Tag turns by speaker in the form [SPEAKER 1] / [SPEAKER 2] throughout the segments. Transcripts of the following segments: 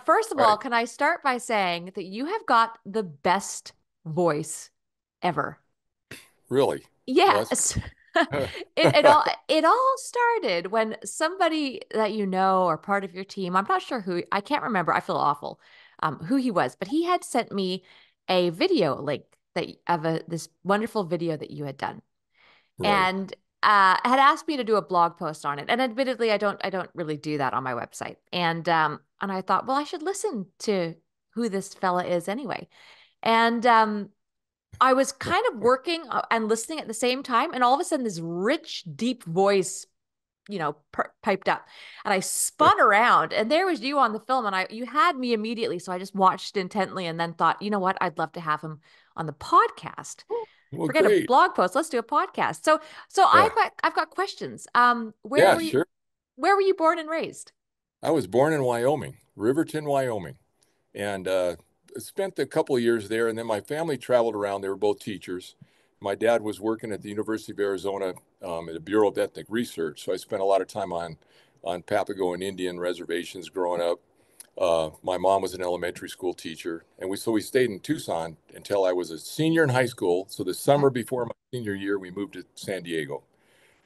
[SPEAKER 1] first of
[SPEAKER 2] All
[SPEAKER 1] all,
[SPEAKER 2] right.
[SPEAKER 1] can I start by saying that you have got the best voice ever?
[SPEAKER 2] Really? Well,
[SPEAKER 1] Yes. It all started when somebody that you know or part of your team, I'm not sure who, I can't remember, I feel awful, who he was, but he had sent me a video link that of this wonderful video that you had done.
[SPEAKER 2] right.
[SPEAKER 1] And had asked me to do a blog post on it. And admittedly, I don't really do that on my website. And I thought, well, I should listen to who this fella is anyway. And I was kind of working and listening at the same time, and all of a sudden, this rich, deep voice, piped up, and I spun around, and there was you on the film, and you had me immediately, so I just watched intently, and then thought, you know what, I'd love to have him on the podcast.
[SPEAKER 2] Well,
[SPEAKER 1] Forget a
[SPEAKER 2] great.
[SPEAKER 1] blog post, let's do a podcast. So
[SPEAKER 2] Yeah.
[SPEAKER 1] I've got questions.
[SPEAKER 2] Yeah, sure.
[SPEAKER 1] Where were you born and raised?
[SPEAKER 2] I was born in Wyoming, Riverton, Wyoming, and spent a couple of years there. And then my family traveled around. They were both teachers. My dad was working at the University of Arizona at the Bureau of Ethnic Research. So I spent a lot of time on Papago and Indian reservations growing up. My mom was an elementary school teacher, and we stayed in Tucson until I was a senior in high school. So the
[SPEAKER 1] Okay.
[SPEAKER 2] summer before my senior year, we moved to San Diego.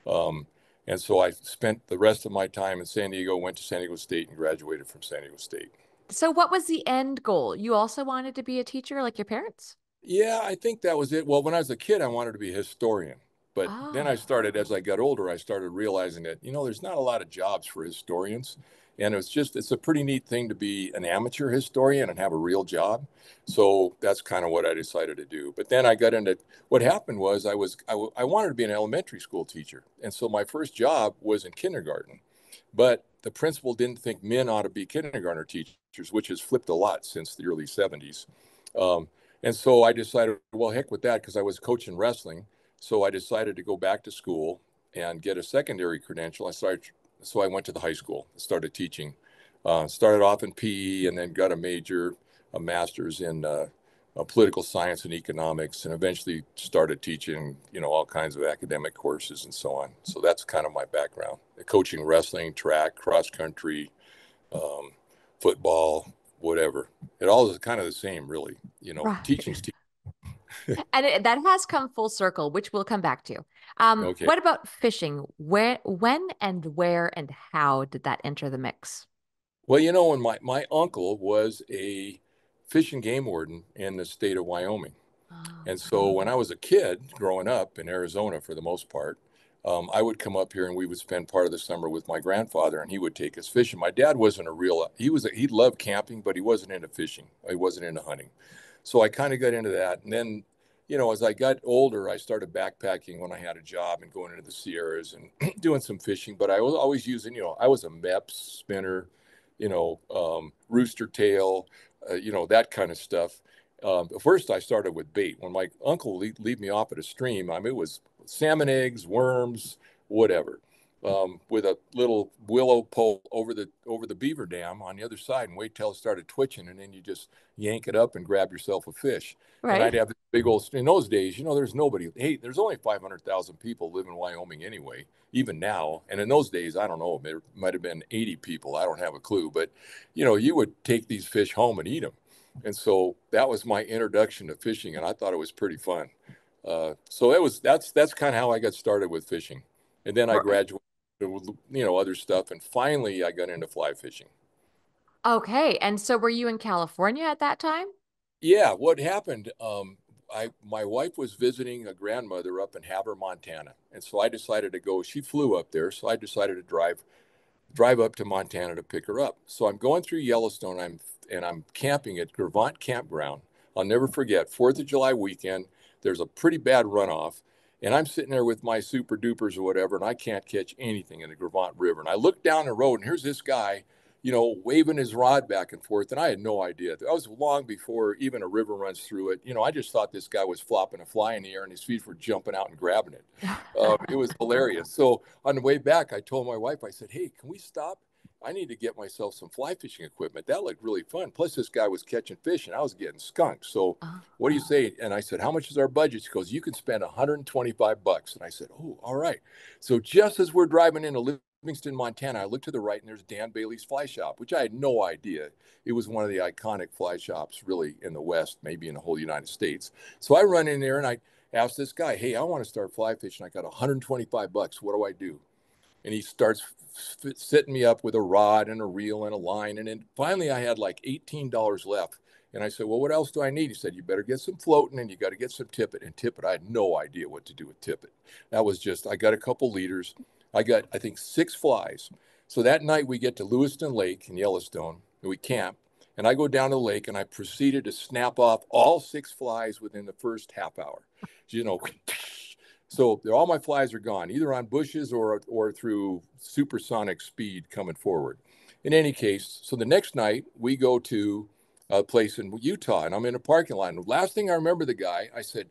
[SPEAKER 2] Um, and so I spent the rest of my time in San Diego, went to San Diego State, and graduated from San Diego State.
[SPEAKER 1] So what was the end goal? You also wanted to be a teacher like your parents?
[SPEAKER 2] Yeah, I think that was it. Well, when I was a kid, I wanted to be a historian. But then
[SPEAKER 1] Oh,
[SPEAKER 2] I started, as I got older, I started realizing that, there's not a lot of jobs for historians. And it's a pretty neat thing to be an amateur historian and have a real job. So that's kind of what I decided to do. But then I got into what happened was I wanted to be an elementary school teacher. And so my first job was in kindergarten. But the principal didn't think men ought to be kindergartner teachers, which has flipped a lot since the early 70s. Um, and so I decided, well, heck with that, because I was coaching wrestling. So I decided to go back to school and get a secondary credential. So I went to the high school, started teaching. Started off in PE and then got a master's in political science and economics, and eventually started teaching, all kinds of academic courses and so on. So that's kind of my background: coaching wrestling, track, cross country, um, football, whatever. It all is kind of the same, really.
[SPEAKER 1] right.
[SPEAKER 2] Teaching's teaching.
[SPEAKER 1] And that has come full circle, which we'll come back to.
[SPEAKER 2] Okay.
[SPEAKER 1] What about fishing? When and where and how did that enter the mix?
[SPEAKER 2] Well, when my uncle was a fish and game warden in the state of Wyoming.
[SPEAKER 1] Oh,
[SPEAKER 2] And so when I was a kid growing up in Arizona, for the most part, I would come up here and we would spend part of the summer with my grandfather, and he would take us fishing. My dad wasn't he loved camping, but he wasn't into fishing. He wasn't into hunting. So I kind of got into that. And then, as I got older, I started backpacking when I had a job and going into the Sierras and doing some fishing. But I was always using, I was a MEPS spinner, rooster tail, that kind of stuff. First, I started with bait. When my uncle lead me off at a stream, I mean, it was salmon eggs, worms, whatever, with a little willow pole over the beaver dam on the other side, and wait till it started twitching, and then you just yank it up and grab yourself a fish. And I'd
[SPEAKER 1] right.
[SPEAKER 2] have this big old. In those days, there's nobody. Hey, there's only 500,000 people live in Wyoming anyway, even now. And in those days, I don't know, there might have been 80 people. I don't have a clue, but you would take these fish home and eat them. And so that was my introduction to fishing, and I thought it was pretty fun. So that's kind of how I got started with fishing, and then I
[SPEAKER 1] Right.
[SPEAKER 2] graduated with other stuff, and finally I got into fly fishing.
[SPEAKER 1] Okay. And so were you in California at that time?
[SPEAKER 2] Yeah, what happened? My wife was visiting a grandmother up in Havre, Montana, and so I decided to go. She flew up there, so I decided to drive up to Montana to pick her up. So I'm going through Yellowstone. I'm camping at Gravant Campground. I'll never forget, 4th of July weekend. There's a pretty bad runoff, and I'm sitting there with my super dupers or whatever, and I can't catch anything in the Gravant River. And I look down the road, and here's this guy, waving his rod back and forth, and I had no idea. That was long before even a river runs through it. I just thought this guy was flopping a fly in the air, and his feet were jumping out and grabbing it. It was hilarious. So on the way back, I told my wife, I said, "Hey, can we stop? I need to get myself some fly fishing equipment. That looked really fun. Plus, this guy was catching fish, and I was getting skunked. So,
[SPEAKER 1] Oh,
[SPEAKER 2] what do you say?" And I said, "How much is our budget?" She goes, "You can spend $125." And I said, "Oh, all right." So just as we're driving into Livingston, Montana. I looked to the right, and there's Dan Bailey's Fly Shop, which I had no idea. It was one of the iconic fly shops, really, in the West, maybe in the whole United States. So I run in there and I asked this guy, "Hey, I want to start fly fishing. I got 125 bucks. What do I do?" And he starts setting me up with a rod and a reel and a line. And then finally, I had like $18 left. And I said, "Well, what else do I need?" He said, "You better get some floating and you got to get some tippet." And tippet, I had no idea what to do with tippet. That was just, I got a couple leaders. I got, I think, 6 flies. So that night we get to Lewiston Lake in Yellowstone and we camp. And I go down to the lake and I proceeded to snap off all 6 flies within the first half hour. You know, so all my flies are gone, either on bushes or through supersonic speed coming forward. In any case, so the next night we go to a place in Utah, and I'm in a parking lot. And the last thing I remember, the guy, I said,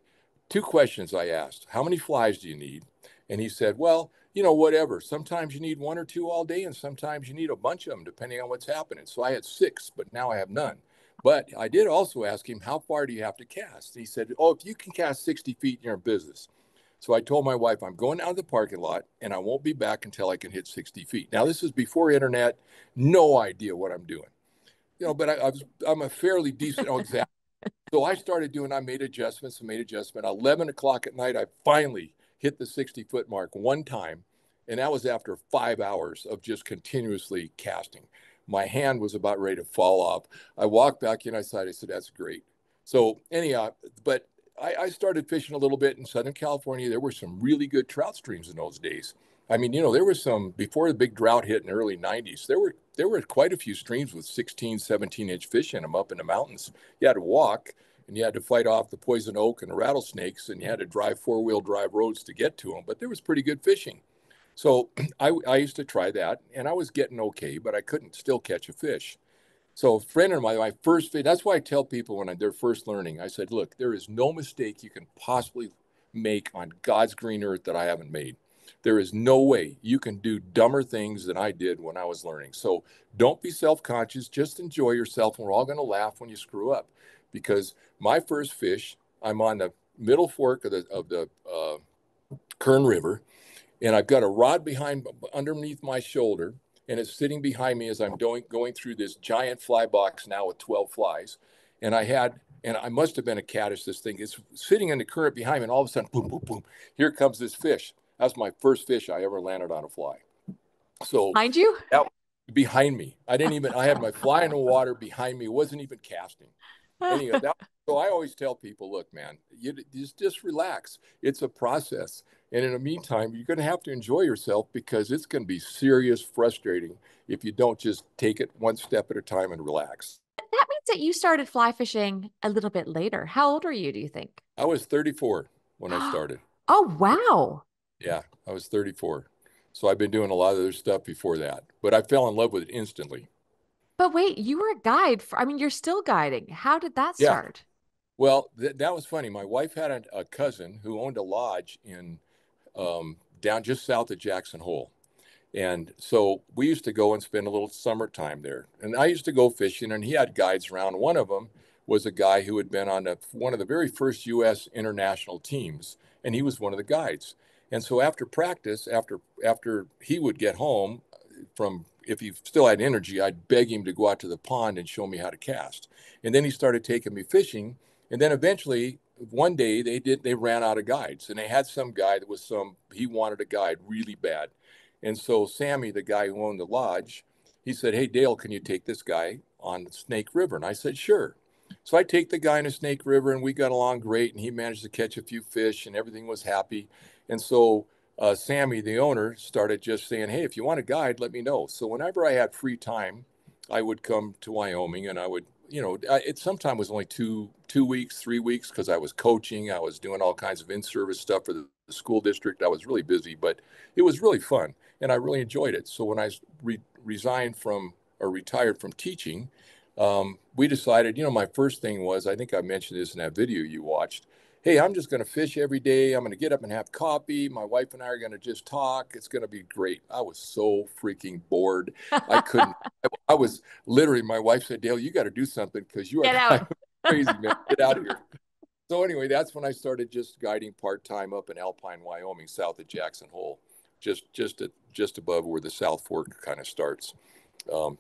[SPEAKER 2] 2 questions I asked: "How many flies do you need?" And he said, "Well, whatever. Sometimes you need 1 or 2 all day, and sometimes you need a bunch of them, depending on what's happening." So I had 6, but now I have none. But I did also ask him, "How far do you have to cast?" He said, "Oh, if you can cast 60 feet, you're in business." So I told my wife, "I'm going out of the parking lot and I won't be back until I can hit 60 feet. Now, this is before internet, no idea what I'm doing, but I'm a fairly decent, exactly. So I made adjustments and made adjustment. 11 o'clock at night, I finally hit the 60-foot mark one time. And that was after 5 hours of just continuously casting. My hand was about ready to fall off. I walked back inside. I said, "That's great." So anyhow, but I started fishing a little bit in Southern California. There were some really good trout streams in those days. I mean, there was some before the big drought hit in the early 90s. There were quite a few streams with 16, 17-inch fish in them up in the mountains. You had to walk and you had to fight off the poison oak and the rattlesnakes, and you had to drive four-wheel drive roads to get to them. But there was pretty good fishing. So I used to try that, and I was getting okay, but I couldn't still catch a fish. So a friend of mine, my first fish, that's why I tell people when they're first learning, I said, "Look, there is no mistake you can possibly make on God's green earth that I haven't made. There is no way you can do dumber things than I did when I was learning. So don't be self-conscious. Just enjoy yourself, and we're all going to laugh when you screw up." Because my first fish, I'm on the middle fork of the Kern River, and I've got a rod underneath my shoulder, and it's sitting behind me as I'm going through this giant fly box now with 12 flies. And I must have been a caddis. This thing is sitting in the current behind me, and all of a sudden, boom, boom, boom, here comes this fish. That's my first fish I ever landed on a fly. So
[SPEAKER 1] Mind you?
[SPEAKER 2] that behind me, I had my fly in the water behind me. It wasn't even casting. Anyway, so I always tell people, "Look, man, you just relax. It's a process. And in the meantime, you're going to have to enjoy yourself, because it's going to be serious frustrating if you don't just take it one step at a time and relax."
[SPEAKER 1] That means that you started fly fishing a little bit later. How old are you, do you think?
[SPEAKER 2] I was 34 when I started.
[SPEAKER 1] Oh, wow.
[SPEAKER 2] Yeah, I was 34. So I've been doing a lot of other stuff before that, but I fell in love with it instantly.
[SPEAKER 1] But wait, you were a guide I mean, you're still guiding. How did that
[SPEAKER 2] Yeah.
[SPEAKER 1] start?
[SPEAKER 2] Well, that was funny. My wife had a cousin who owned a lodge down just south of Jackson Hole. And so we used to go and spend a little summertime there. And I used to go fishing, and he had guides around. One of them was a guy who had been on one of the very first U.S. international teams, and he was one of the guides. And so after practice, after he would get home from, if he still had energy, I'd beg him to go out to the pond and show me how to cast. And then he started taking me fishing. And then eventually, one day they ran out of guides, and they had some guy he wanted a guide really bad. And so Sammy, the guy who owned the lodge, he said, "Hey, Dayle, can you take this guy on the Snake River?" And I said, "Sure." So I take the guy in the Snake River, and we got along great, and he managed to catch a few fish, and everything was happy. And so Sammy, the owner, started just saying, "Hey, if you want a guide, let me know." So whenever I had free time, I would come to Wyoming, and I would, it sometimes was only two weeks, 3 weeks, because I was coaching, I was doing all kinds of in-service stuff for the school district. I was really busy, but it was really fun, and I really enjoyed it. So when I resigned from or retired from teaching, we decided, my first thing was, I think I mentioned this in that video you watched. Hey, I'm just going to fish every day. I'm going to get up and have coffee. My wife and I are going to just talk. It's going to be great. I was so freaking bored. I couldn't. I was literally, my wife said, "Dayle, you got to do something, because you are
[SPEAKER 1] Get
[SPEAKER 2] driving
[SPEAKER 1] out.
[SPEAKER 2] me crazy, man. Get out of here." So anyway, that's when I started just guiding part-time up in Alpine, Wyoming, south of Jackson Hole, just just above where the South Fork kind of starts.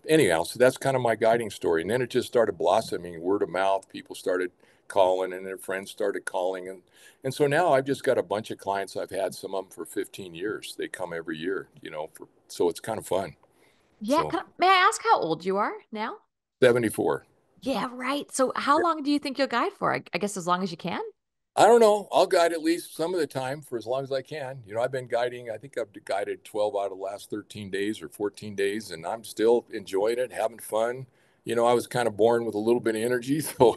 [SPEAKER 2] Anyhow, so that's kind of my guiding story. And then it just started blossoming, word of mouth. People started calling, and their friends started calling. And so now I've just got a bunch of clients. I've had some of them for 15 years. They come every year, so it's kind of fun.
[SPEAKER 1] Yeah.
[SPEAKER 2] So
[SPEAKER 1] May I ask how old you are now?
[SPEAKER 2] 74.
[SPEAKER 1] Yeah, right. So how long do you think you'll guide for? I guess as long as you can.
[SPEAKER 2] I don't know. I'll guide at least some of the time for as long as I can. I've been guiding, I think I've guided 12 out of the last 13 days or 14 days, and I'm still enjoying it, having fun. I was kind of born with a little bit of energy, so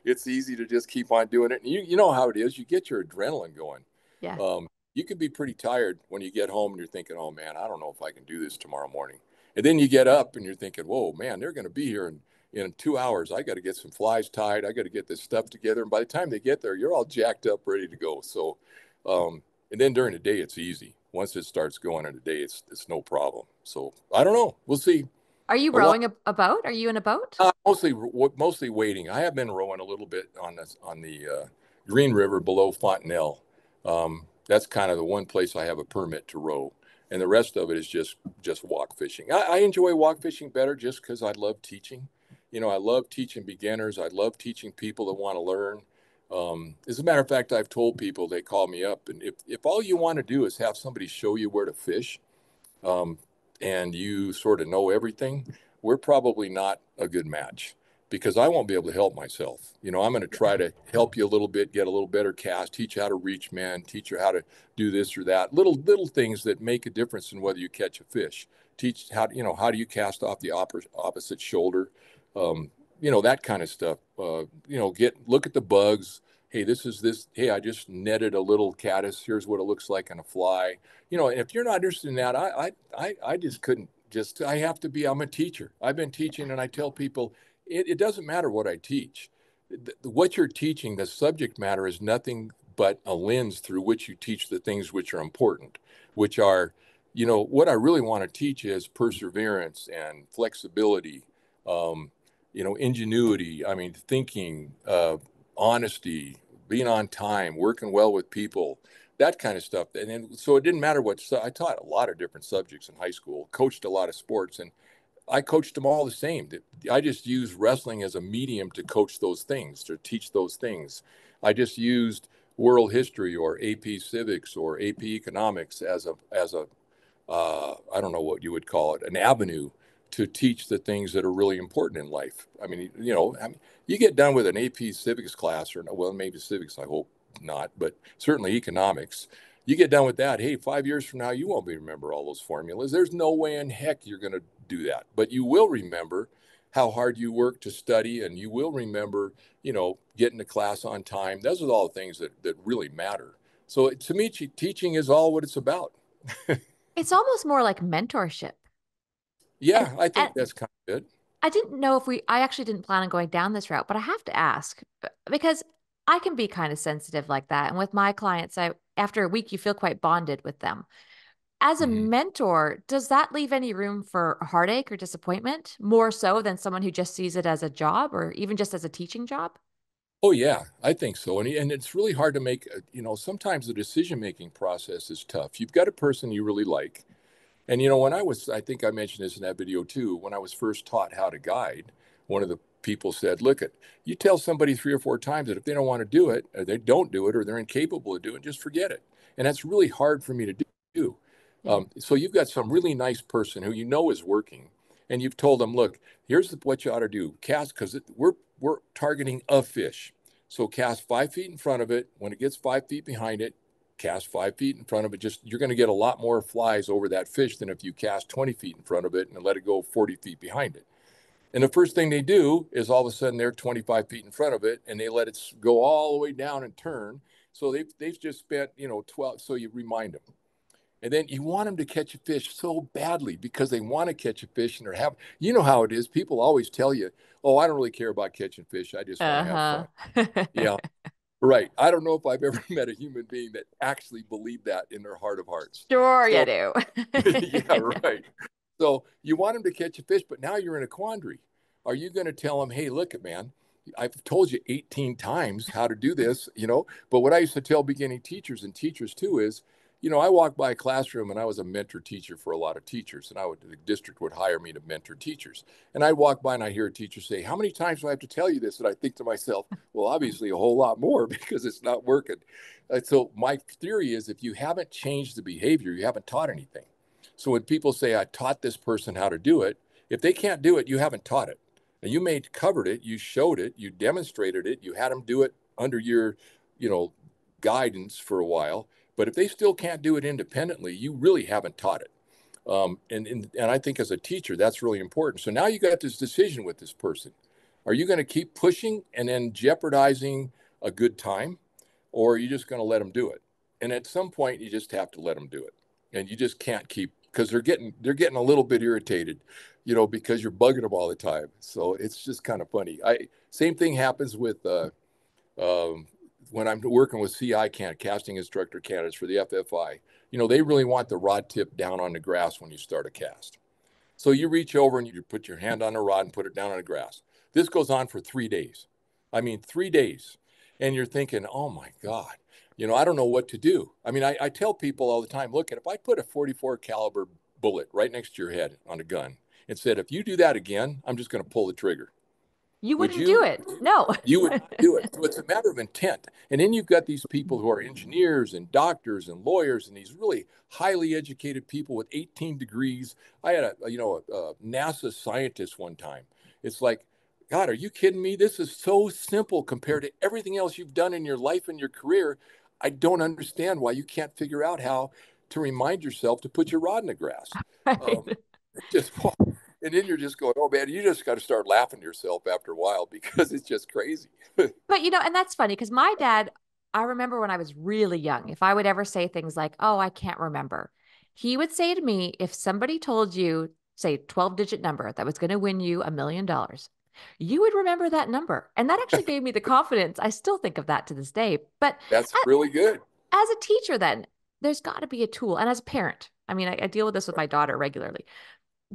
[SPEAKER 2] it's easy to just keep on doing it. And you know how it is. You get your adrenaline going.
[SPEAKER 1] Yeah.
[SPEAKER 2] You can be pretty tired when you get home and you're thinking, oh man, I don't know if I can do this tomorrow morning. And then you get up and you're thinking, whoa, man, they're going to be here in 2 hours. I got to get some flies tied. I got to get this stuff together. And by the time they get there, you're all jacked up, ready to go. So, and then during the day, it's easy. Once it starts going in the day, it's no problem. So I don't know. We'll see.
[SPEAKER 1] Are you
[SPEAKER 2] A lot,
[SPEAKER 1] rowing a boat? Are you in a boat?
[SPEAKER 2] mostly waiting. I have been rowing a little bit on the Green River below Fontenelle. That's kind of the one place I have a permit to row, and the rest of it is just walk fishing. I enjoy walk fishing better just because I love teaching. I love teaching beginners. I love teaching people that want to learn. As a matter of fact, I've told people, they call me up, and if all you want to do is have somebody show you where to fish, um, and you sort of know everything, we're probably not a good match because I won't be able to help myself. I'm going to try to help you a little bit, get a little better cast, teach you how to reach men, teach you how to do this or that, little things that make a difference in whether you catch a fish. Teach how do you cast off the opposite shoulder, that kind of stuff. Look at the bugs. Hey, this is this. Hey, I just netted a little caddis. Here's what it looks like on a fly. And if you're not interested in that, I just couldn't just, I have to be, I'm a teacher. I've been teaching, and I tell people, it doesn't matter what I teach. What you're teaching, the subject matter is nothing but a lens through which you teach the things which are important, which are, what I really want to teach is perseverance and flexibility, ingenuity. I mean, thinking, honesty, being on time, working well with people, that kind of stuff. And then, so it didn't matter I taught a lot of different subjects in high school, coached a lot of sports, and I coached them all the same. I just used wrestling as a medium to coach those things, to teach those things. I just used world history or AP civics or AP economics as a I don't know what you would call it, an avenue to teach the things that are really important in life. You get done with an AP civics class, or well, maybe civics, I hope not, but certainly economics. You get done with that. Hey, 5 years from now, you won't be remember all those formulas. There's no way in heck you're going to do that, but you will remember how hard you work to study, and you will remember, getting to class on time. Those are all the things that really matter. So to me, teaching is all what it's about.
[SPEAKER 1] It's almost more like mentorship. And
[SPEAKER 2] Yeah, I
[SPEAKER 1] and
[SPEAKER 2] think that's kind of it.
[SPEAKER 1] I didn't know if I actually didn't plan on going down this route, but I have to ask because I can be kind of sensitive like that. And with my clients, after a week, you feel quite bonded with them. As a
[SPEAKER 2] Mhm.
[SPEAKER 1] mentor, does that leave any room for heartache or disappointment more so than someone who just sees it as a job or even just as a teaching job?
[SPEAKER 2] Oh yeah, I think so. And it's really hard to make, sometimes the decision-making process is tough. You've got a person you really like. And I think I mentioned this in that video too, when I was first taught how to guide, one of the people said, look, you tell somebody 3 or 4 times that if they don't want to do it, or they don't do it, or they're incapable of doing it, just forget it. And that's really hard for me to do.
[SPEAKER 1] Yeah.
[SPEAKER 2] So you've got some really nice person who is working, and you've told them, look, here's what you ought to do. Cast, because we're targeting a fish. So cast 5 feet in front of it. When it gets 5 feet behind it, cast 5 feet in front of it. Just, you're going to get a lot more flies over that fish than if you cast 20 feet in front of it and let it go 40 feet behind it. And the first thing they do is all of a sudden they're 25 feet in front of it, and they let it go all the way down and turn. So they've just spent, 12. So you remind them. And then you want them to catch a fish so badly because they want to catch a fish, and they're having, how it is. People always tell you, oh, I don't really care about catching fish. I just want to have
[SPEAKER 1] Uh-huh.
[SPEAKER 2] fun. Yeah, right. I don't know if I've ever met a human being that actually believed that in their heart of hearts.
[SPEAKER 1] Sure you
[SPEAKER 2] So,
[SPEAKER 1] do.
[SPEAKER 2] yeah, right. So you want them to catch a fish, but now you're in a quandary. Are you going to tell them, hey, look, man, I've told you 18 times how to do this, But what I used to tell beginning teachers and teachers too is, I walked by a classroom and I was a mentor teacher for a lot of teachers, and the district would hire me to mentor teachers. And I'd walk by and I hear a teacher say, "How many times do I have to tell you this?" And I think to myself, well, obviously a whole lot more because it's not working. So my theory is if you haven't changed the behavior, you haven't taught anything. So when people say, "I taught this person how to do it," if they can't do it, you haven't taught it. And you covered it, you showed it, you demonstrated it, you had them do it under your, you know, guidance for a while. But if they still can't do it independently, you really haven't taught it. And I think as a teacher, that's really important. So now you got this decision with this person. Are you going to keep pushing and then jeopardizing a good time, or are you just going to let them do it? And at some point, you just have to let them do it, and you just can't keep because they're getting a little bit irritated, because you're bugging them all the time. So it's just kind of funny. Same thing happens with um, when I'm working with casting instructor candidates for the FFI. They really want the rod tip down on the grass when you start a cast. So you reach over and you put your hand on the rod and put it down on the grass. This goes on for 3 days. I mean, 3 days. And you're thinking, oh my God, I don't know what to do. I mean, I tell people all the time, look, if I put a 44 caliber bullet right next to your head on a gun and said, if you do that again, I'm just going to pull the trigger.
[SPEAKER 1] You
[SPEAKER 2] Would
[SPEAKER 1] wouldn't do
[SPEAKER 2] you?
[SPEAKER 1] it. No.
[SPEAKER 2] You would not do it. So it's a matter of intent. And then you've got these people who are engineers and doctors and lawyers and these really highly educated people with 18 degrees. I had a NASA scientist one time. It's like, God, are you kidding me? This is so simple compared to everything else you've done in your life and your career. I don't understand why you can't figure out how to remind yourself to put your rod in the grass.
[SPEAKER 1] Right.
[SPEAKER 2] Um, just and then you're just going, oh man, you just got to start laughing to yourself after a while because it's just crazy.
[SPEAKER 1] But and that's funny because my dad, I remember when I was really young, if I would ever say things like, "Oh, I can't remember," he would say to me, if somebody told you, say, 12-digit number that was going to win you $1 million, you would remember that number. And that actually gave me the confidence. I still think of that to this day. But
[SPEAKER 2] That's really good.
[SPEAKER 1] as a teacher, then there's got to be a tool. And as a parent, I mean, I deal with this with my daughter regularly.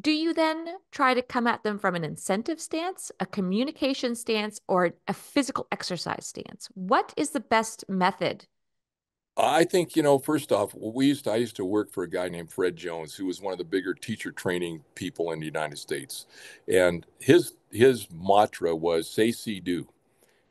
[SPEAKER 1] Do you then try to come at them from an incentive stance, a communication stance, or a physical exercise stance? What is the best method?
[SPEAKER 2] I think, first off, I used to work for a guy named Fred Jones, who was one of the bigger teacher training people in the United States. And his mantra was say, see, do.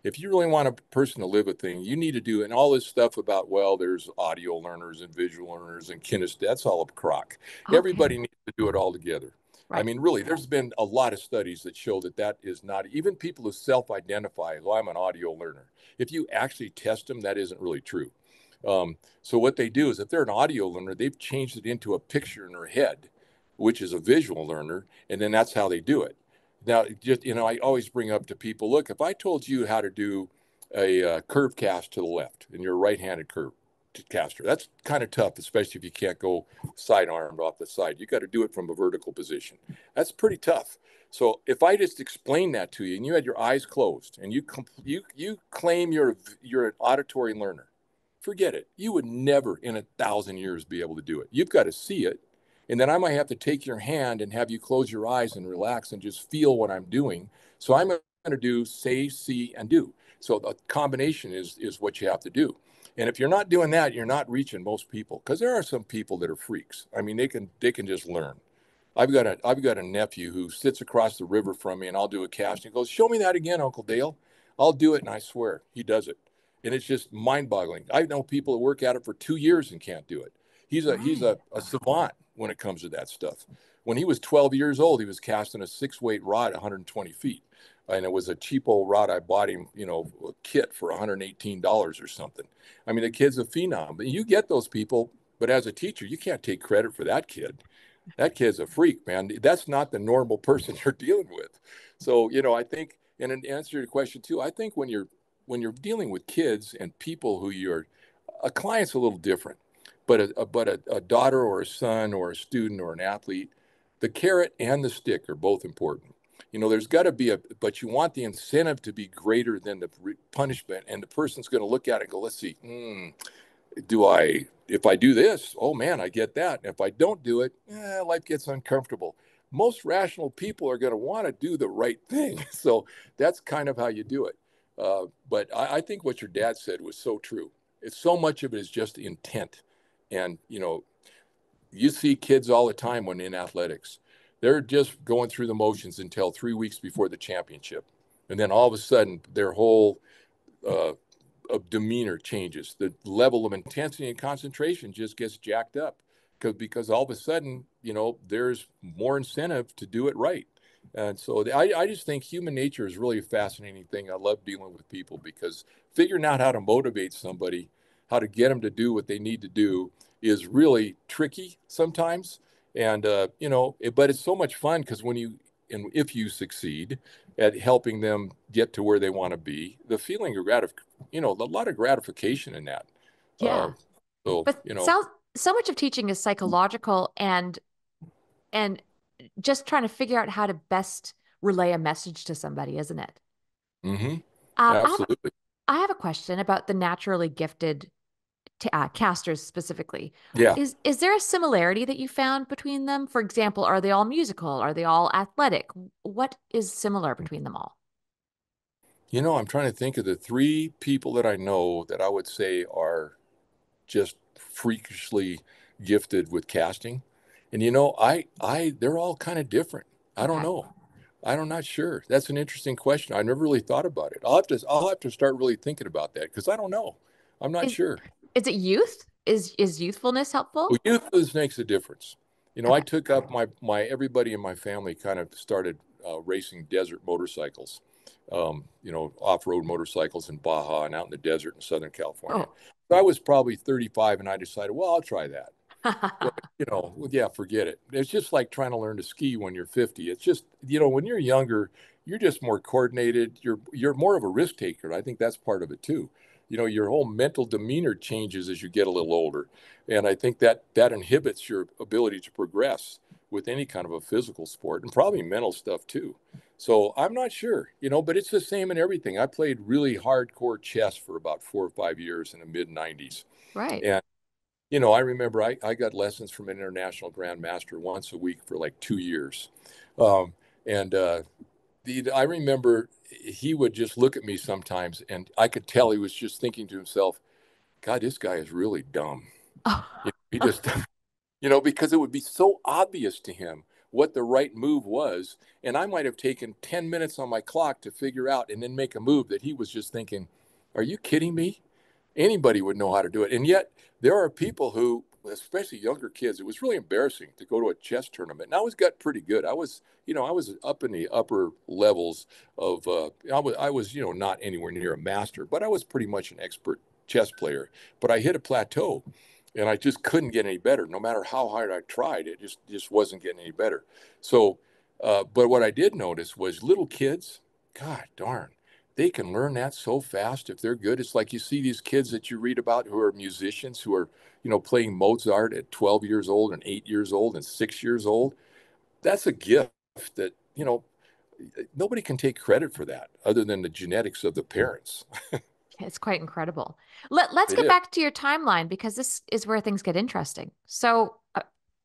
[SPEAKER 2] If you really want a person to live a thing, you need to do, and all this stuff about, well, there's audio learners and visual learners and kinesthetic, that's all a crock.
[SPEAKER 1] Okay,
[SPEAKER 2] Everybody needs to do it all together. I
[SPEAKER 1] right.
[SPEAKER 2] mean, really, there's been a lot of studies that show that is not, even people who self-identify, well, I'm an audio learner. If you actually test them, that isn't really true. So what they do is if they're an audio learner, they've changed it into a picture in their head, which is a visual learner, and then that's how they do it. Now, just I always bring up to people, look, if I told you how to do a curve cast to the left, and you're a right-handed curve caster, that's kind of tough, especially if you can't go side-armed off the side. You got to do it from a vertical position. That's pretty tough. So if I just explain that to you, and you had your eyes closed, and you claim you're an auditory learner, forget it. You would never in 1,000 years be able to do it. You've got to see it. And then I might have to take your hand and have you close your eyes and relax and just feel what I'm doing. So I'm going to do say, see, and do. So the combination is what you have to do. And if you're not doing that, you're not reaching most people because there are some people that are freaks. I mean, they can just learn. I've got a nephew who sits across the river from me, and I'll do a cast. And he goes, "Show me that again, Uncle Dayle." I'll do it, and I swear he does it, and it's just mind-boggling. I know people that work at it for 2 years and can't do it. He's a savant when it comes to that stuff. When he was 12 years old, he was casting a 6-weight rod 120 feet. And it was a cheap old rod. I bought him, a kit for $118 or something. I mean, the kid's a phenom. But you get those people, but as a teacher, you can't take credit for that kid. That kid's a freak, man. That's not the normal person you're dealing with. So, I think, and in answer to your question too, I think when you're dealing with kids and people who you're a client's a little different, but a daughter or a son or a student or an athlete, the carrot and the stick are both important. There's got to be but you want the incentive to be greater than the punishment, and the person's going to look at it and go, let's see, if I do this, oh man, I get that. And if I don't do it, life gets uncomfortable. Most rational people are going to want to do the right thing. So that's kind of how you do it. But I think what your dad said was so true. It's so much of it is just intent. And, you see kids all the time when in athletics. They're just going through the motions until 3 weeks before the championship. And then all of a sudden, their whole uh, demeanor changes. The level of intensity and concentration just gets jacked up because all of a sudden, there's more incentive to do it right. And so I just think human nature is really a fascinating thing. I love dealing with people because figuring out how to motivate somebody, how to get them to do what they need to do is really tricky sometimes. And, but it's so much fun because and if you succeed at helping them get to where they want to be, the feeling of a lot of gratification in that. Uh,
[SPEAKER 1] Yeah.
[SPEAKER 2] so,
[SPEAKER 1] But sounds so much of teaching is psychological and just trying to figure out how to best relay a message to somebody, isn't it?
[SPEAKER 2] hmm
[SPEAKER 1] Um, I have
[SPEAKER 2] absolutely.
[SPEAKER 1] I have a question about the naturally gifted casters specifically.
[SPEAKER 2] Yeah.
[SPEAKER 1] Is there a similarity that you found between them? For example, are they all musical? Are they all athletic? What is similar between them all?
[SPEAKER 2] I'm trying to think of the three people that I know that I would say are just freakishly gifted with casting. And they're all kind of different. I don't
[SPEAKER 1] Okay.
[SPEAKER 2] know. I'm not sure. That's an interesting question. I never really thought about it. I'll have to start really thinking about that because I don't know. I'm not
[SPEAKER 1] Is
[SPEAKER 2] sure.
[SPEAKER 1] is it youth? Is youthfulness
[SPEAKER 2] Well,
[SPEAKER 1] helpful?
[SPEAKER 2] youth makes a difference. I
[SPEAKER 1] Okay.
[SPEAKER 2] took up my everybody in my family kind of started racing desert motorcycles, off-road motorcycles in Baja and out in the desert in Southern California.
[SPEAKER 1] Oh.
[SPEAKER 2] So I was probably 35 and I decided, well, I'll try that. But, well, yeah, forget it. It's just like trying to learn to ski when you're 50. It's just, when you're younger, you're just more coordinated. You're more of a risk taker. I think that's part of it too. Your whole mental demeanor changes as you get a little older. And I think that inhibits your ability to progress with any kind of a physical sport and probably mental stuff too. So I'm not sure, but it's the same in everything. I played really hardcore chess for about 4 or 5 years in the mid 90s.
[SPEAKER 1] Right.
[SPEAKER 2] And I remember I got lessons from an international grandmaster once a week for like 2 years. And I remember he would just look at me sometimes and I could tell he was just thinking to himself, God, this guy is really dumb.
[SPEAKER 1] Oh.
[SPEAKER 2] He just, because it would be so obvious to him what the right move was. And I might have taken 10 minutes on my clock to figure out and then make a move that he was just thinking, are you kidding me? Anybody would know how to do it. And yet there are people who, especially younger kids, it was really embarrassing to go to a chess tournament. And I was got pretty good. I was up in the upper levels of, I was, not anywhere near a master, but I was pretty much an expert chess player. But I hit a plateau and I just couldn't get any better. No matter how hard I tried, it just wasn't getting any better. So, but what I did notice was little kids, God darn, they can learn that so fast if they're good. It's like you see these kids that you read about who are musicians who are, playing Mozart at 12 years old and 8 years old and 6 years old. That's a gift that, nobody can take credit for that other than the genetics of the parents.
[SPEAKER 1] It's quite incredible. Let's
[SPEAKER 2] It
[SPEAKER 1] get
[SPEAKER 2] is.
[SPEAKER 1] back to your timeline because this is where things get interesting. So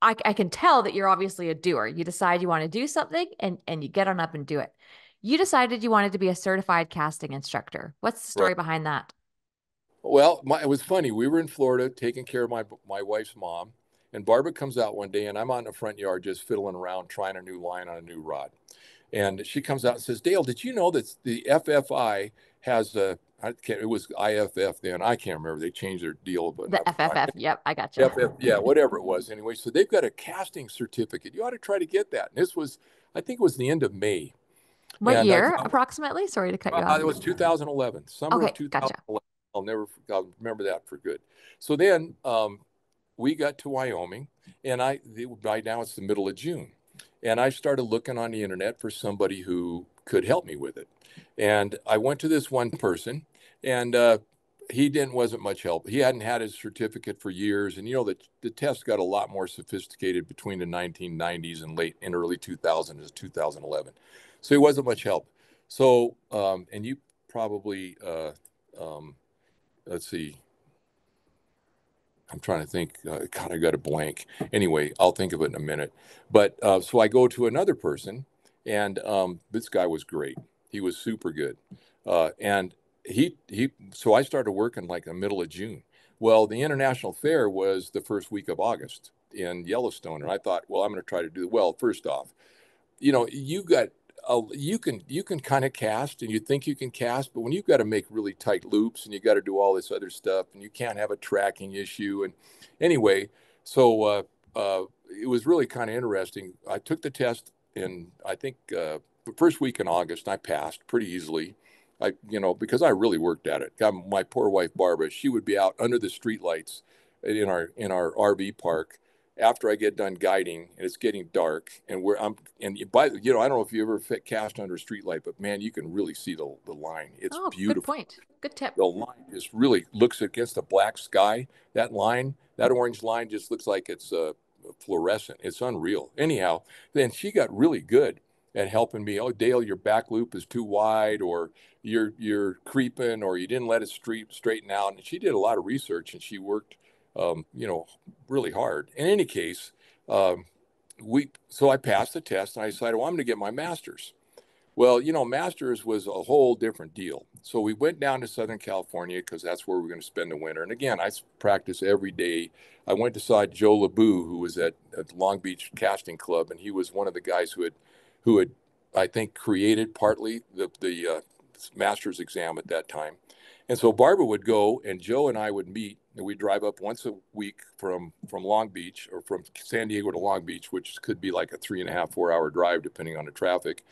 [SPEAKER 1] I can tell that you're obviously a doer. You decide you want to do something and you get on up and do it. You decided you wanted to be a certified casting instructor. What's the
[SPEAKER 2] Right.
[SPEAKER 1] story behind that?
[SPEAKER 2] Well, it was funny. We were in Florida taking care of my wife's mom, and Barbara comes out one day, and I'm out in the front yard just fiddling around trying a new line on a new rod. And she comes out and says, Dayle, did you know that the FFI has it was IFF then. I can't remember. They changed their deal, but
[SPEAKER 1] The FFF. Yep, I got you.
[SPEAKER 2] FF, yeah, whatever it was. Anyway, so they've got a casting certificate. You ought to try to get that. And this was, I think it was the end of May.
[SPEAKER 1] What
[SPEAKER 2] And I
[SPEAKER 1] year
[SPEAKER 2] thought,
[SPEAKER 1] approximately? Sorry to cut you off.
[SPEAKER 2] it was 2011, summer of
[SPEAKER 1] Okay, gotcha.
[SPEAKER 2] 2011. I'll remember that for good. So then we got to Wyoming, and by now it's the middle of June, and I started looking on the internet for somebody who could help me with it. And I went to this one person, and he wasn't much help. He hadn't had his certificate for years, and the test got a lot more sophisticated between the 1990s and late and early 2000s, 2011. So he wasn't much help. So and you probably um, let's see. I'm trying to think. God, I got a blank. Anyway, I'll think of it in a minute. But so I go to another person, and this guy was great. He was super good, and he. So I started working like the middle of June. Well, the International Fair was the first week of August in Yellowstone. And I thought, well, I'm going to try to do well. First off, you got you can kind of cast and you think you can cast, but when you've got to make really tight loops and you got to do all this other stuff and you can't have a tracking issue. And anyway, so it was really kind of interesting. I took the test in, I think, the first week in August, and I passed pretty easily. Because I really worked at it. My poor wife Barbara, she would be out under the streetlights in our RV park after I get done guiding and it's getting dark and where I'm and by I don't know if you ever cast under a street light, but man, you can really see the line. It's
[SPEAKER 1] Oh, good
[SPEAKER 2] beautiful.
[SPEAKER 1] point. Good tip.
[SPEAKER 2] The line just really looks against the black sky. That line, that orange line just looks like it's fluorescent. It's unreal. Anyhow, then she got really good at helping me. Oh, Dayle, your back loop is too wide, or you're creeping, or you didn't let it straighten out. And she did a lot of research, and she worked, really hard. In any case, um, so I passed the test, and I decided, well, I'm going to get my master's. Well, Masters was a whole different deal. So we went down to Southern California because that's where we're going to spend the winter. And again, I practice every day. I went to saw Joe LeBou, who was at Long Beach Casting Club, and he was one of the guys who had I think created partly the Masters exam at that time. And so Barbara would go, and Joe and I would meet, and we'd drive up once a week from Long Beach or from San Diego to Long Beach, which could be like a 3.5, 4 hour drive, depending on the traffic.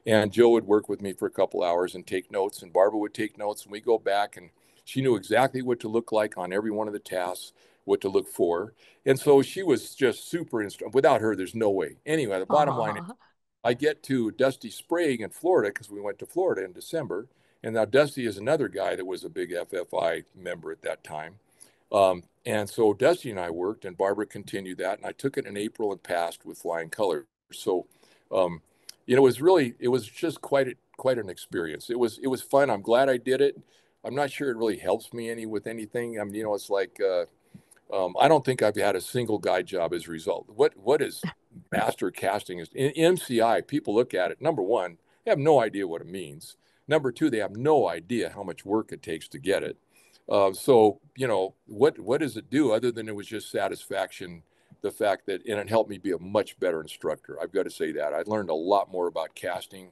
[SPEAKER 2] And Joe would work with me for a couple hours and take notes, and Barbara would take notes, and we go back, and she knew exactly what to look like on every one of the tasks, what to look for. And so she was just super, without her, there's no way. Anyway, the bottom line is
[SPEAKER 1] Aw.
[SPEAKER 2] I get to Dusty Sprague in Florida because we went to Florida in December. And now Dusty is another guy that was a big FFI member at that time. And so Dusty and I worked, and Barbara continued that. And I took it in April and passed with flying colors. So, it was just quite an experience. It was fun. I'm glad I did it. I'm not sure it really helps me with anything. I mean, it's like I don't think I've had a single guide job as a result. What is master casting is in MCI? People look at it. Number one, they have no idea what it means. Number two, they have no idea how much work it takes to get it. So what does it do other than it was just satisfaction? The fact that and it helped me be a much better instructor. I've got to say that I learned a lot more about casting.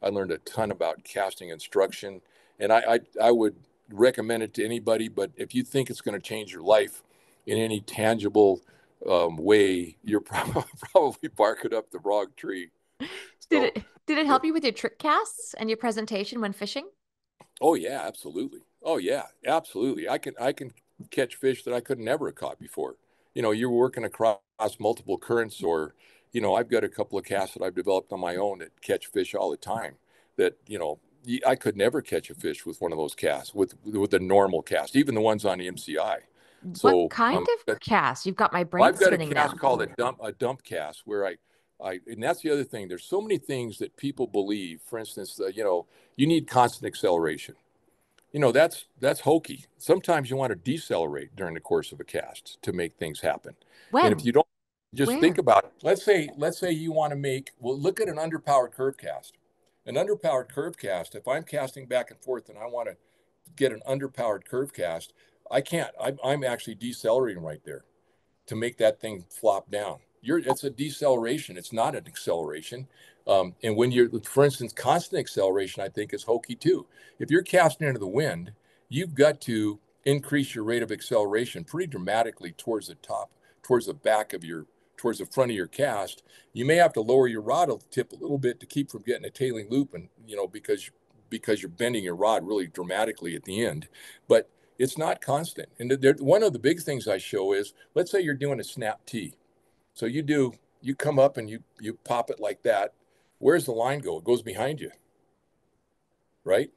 [SPEAKER 2] I learned a ton about casting instruction, and I would recommend it to anybody. But if you think it's going to change your life in any tangible way, you're probably barking up the wrong tree.
[SPEAKER 1] Did
[SPEAKER 2] So,
[SPEAKER 1] it
[SPEAKER 2] but
[SPEAKER 1] help you with your trick casts and your presentation when fishing?
[SPEAKER 2] oh yeah, absolutely. Oh yeah, absolutely. I can catch fish that I could never have caught before. You're working across multiple currents, or I've got a couple of casts that I've developed on my own that catch fish all the time. That I could never catch a fish with one of those casts with a normal cast, even the ones on the MCI.
[SPEAKER 1] What
[SPEAKER 2] So
[SPEAKER 1] kind of cast? You've got my brain
[SPEAKER 2] I've got a
[SPEAKER 1] spinning
[SPEAKER 2] cast
[SPEAKER 1] now.
[SPEAKER 2] called a dump cast where and that's the other thing. There's so many things that people believe. For instance, you need constant acceleration. That's hokey. Sometimes you want to decelerate during the course of a cast to make things happen. And if
[SPEAKER 1] When?
[SPEAKER 2] you don't, just think
[SPEAKER 1] Where?
[SPEAKER 2] about it. Let's say you want to look at an underpowered curve cast. An underpowered curve cast, if I'm casting back and forth and I want to get an underpowered curve cast, I can't. I'm actually decelerating right there to make that thing flop down. It's a deceleration. It's not an acceleration. And when for instance, constant acceleration, I think is hokey too. If you're casting into the wind, you've got to increase your rate of acceleration pretty dramatically towards the top, towards the back of towards the front of your cast. You may have to lower your rod tip a little bit to keep from getting a tailing loop, and because you're bending your rod really dramatically at the end. But it's not constant. And one of the big things I show is, let's say you're doing a snap tee. So you come up and you pop it like that. Where's the line go? It goes behind you, right?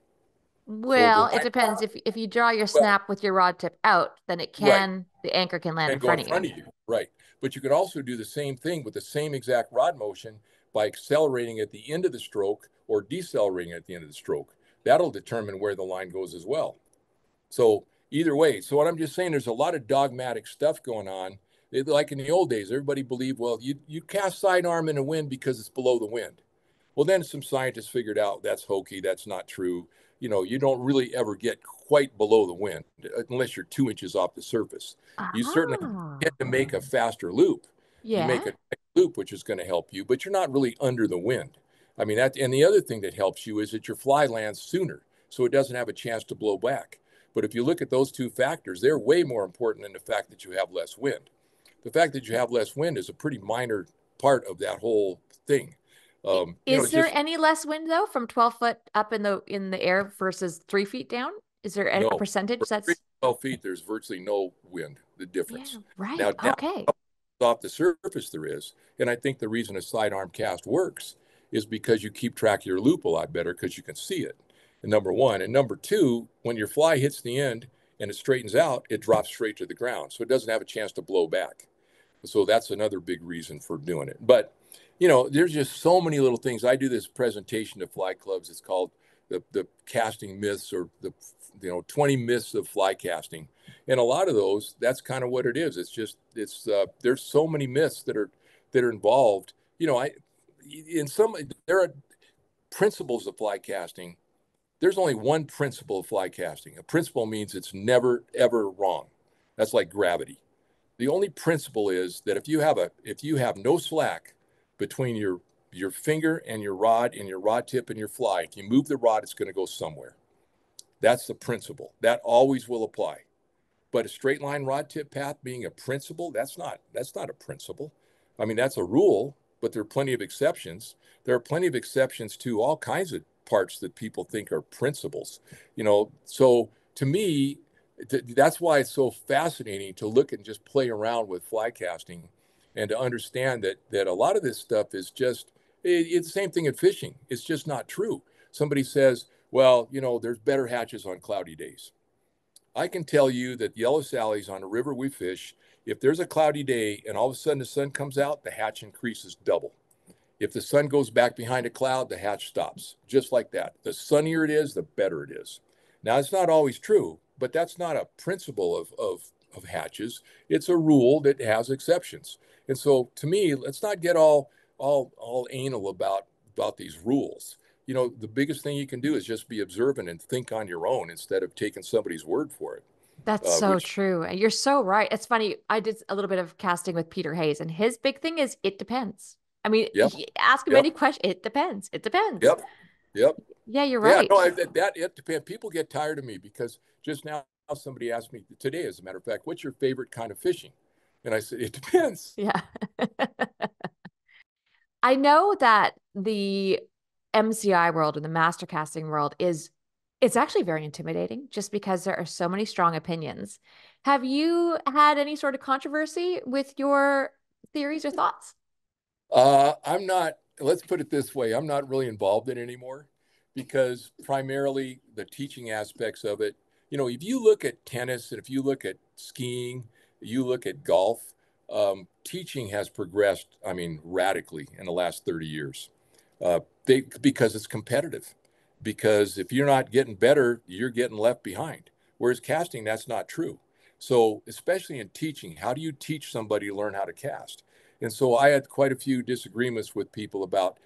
[SPEAKER 2] So the
[SPEAKER 1] Well, it
[SPEAKER 2] line,
[SPEAKER 1] depends. If you draw your
[SPEAKER 2] well,
[SPEAKER 1] snap with your rod tip out, then
[SPEAKER 2] right,
[SPEAKER 1] the anchor can land in
[SPEAKER 2] and go in
[SPEAKER 1] front of you.
[SPEAKER 2] front of you, right? But you can also do the same thing with the same exact rod motion by accelerating at the end of the stroke or decelerating at the end of the stroke. That'll determine where the line goes as well. So either way, so what I'm just saying, there's a lot of dogmatic stuff going on. Like in the old days, everybody believed, well, you cast sidearm in the wind because it's below the wind. Well, then some scientists figured out that's hokey. That's not true. you don't really ever get quite below the wind unless you're 2 inches off the surface. You certainly
[SPEAKER 1] Ah,
[SPEAKER 2] get to make a faster loop. You
[SPEAKER 1] yeah.
[SPEAKER 2] make a tight loop, which is going to help you, but you're not really under the wind. I mean, and the other thing that helps you is that your fly lands sooner, so it doesn't have a chance to blow back. But if you look at those two factors, they're way more important than the fact that you have less wind. The fact that you have less wind is a pretty minor part of that whole thing.
[SPEAKER 1] Is
[SPEAKER 2] It's
[SPEAKER 1] there
[SPEAKER 2] just
[SPEAKER 1] any less wind though from 12 foot up in the air versus 3 feet down? Is there a
[SPEAKER 2] no.
[SPEAKER 1] percentage
[SPEAKER 2] For
[SPEAKER 1] that's
[SPEAKER 2] 12 feet, there's virtually no wind, the difference.
[SPEAKER 1] yeah, right.
[SPEAKER 2] Now,
[SPEAKER 1] Okay.
[SPEAKER 2] off the surface there is. And I think the reason a sidearm cast works is because you keep track of your loop a lot better because you can see it. And number one. And number two, when your fly hits the end and it straightens out, it drops straight to the ground. So it doesn't have a chance to blow back. So that's another big reason for doing it. But, there's just so many little things. I do this presentation to fly clubs. It's called the casting myths, or the 20 myths of fly casting. And a lot of those, that's kind of what it is. It's just there's so many myths that are involved. I in some there are principles of fly casting. There's only one principle of fly casting. A principle means it's never ever wrong. That's like gravity. The only principle is that if you have no slack between your finger and your rod, and your rod tip and your fly, if you move the rod, it's going to go somewhere. That's the principle. That always will apply. But a straight line rod tip path being a principle, that's not a principle. I mean, that's a rule, but there are plenty of exceptions. There are plenty of exceptions to all kinds of parts that people think are principles. So to me, that's why it's so fascinating to look and just play around with fly casting, and to understand that a lot of this stuff is just it's the same thing in fishing. It's just not true. Somebody says, well, there's better hatches on cloudy days. I can tell you that yellow sallies on a river we fish, if there's a cloudy day and all of a sudden the sun comes out, the hatch increases double. If the sun goes back behind a cloud, the hatch stops, just like that. The sunnier it is, the better it is. Now, it's not always true, but that's not a principle of hatches. It's a rule that has exceptions. And so, to me, let's not get all anal about these rules. The biggest thing you can do is just be observant and think on your own instead of taking somebody's word for it.
[SPEAKER 1] That's so
[SPEAKER 2] Which,
[SPEAKER 1] true. And you're so right. It's funny. I did a little bit of casting with Peter Hayes, and his big thing is it depends. I mean,
[SPEAKER 2] yep,
[SPEAKER 1] ask him
[SPEAKER 2] yep,
[SPEAKER 1] any question. It depends. It depends.
[SPEAKER 2] yep, yep.
[SPEAKER 1] Yeah, you're
[SPEAKER 2] Yeah,
[SPEAKER 1] right.
[SPEAKER 2] no, that it depends. People get tired of me because just now somebody asked me today, as a matter of fact, what's your favorite kind of fishing? And I said, it depends.
[SPEAKER 1] Yeah. I know that the MCI world and the master casting world it's actually very intimidating just because there are so many strong opinions. Have you had any sort of controversy with your theories or thoughts?
[SPEAKER 2] I'm not, let's put it this way, I'm not really involved in it anymore, because primarily the teaching aspects of it, if you look at tennis and if you look at skiing, you look at golf, teaching has progressed, I mean, radically in the last 30 years. Because it's competitive. Because if you're not getting better, you're getting left behind. Whereas casting, that's not true. So, especially in teaching, how do you teach somebody to learn how to cast? And so I had quite a few disagreements with people about,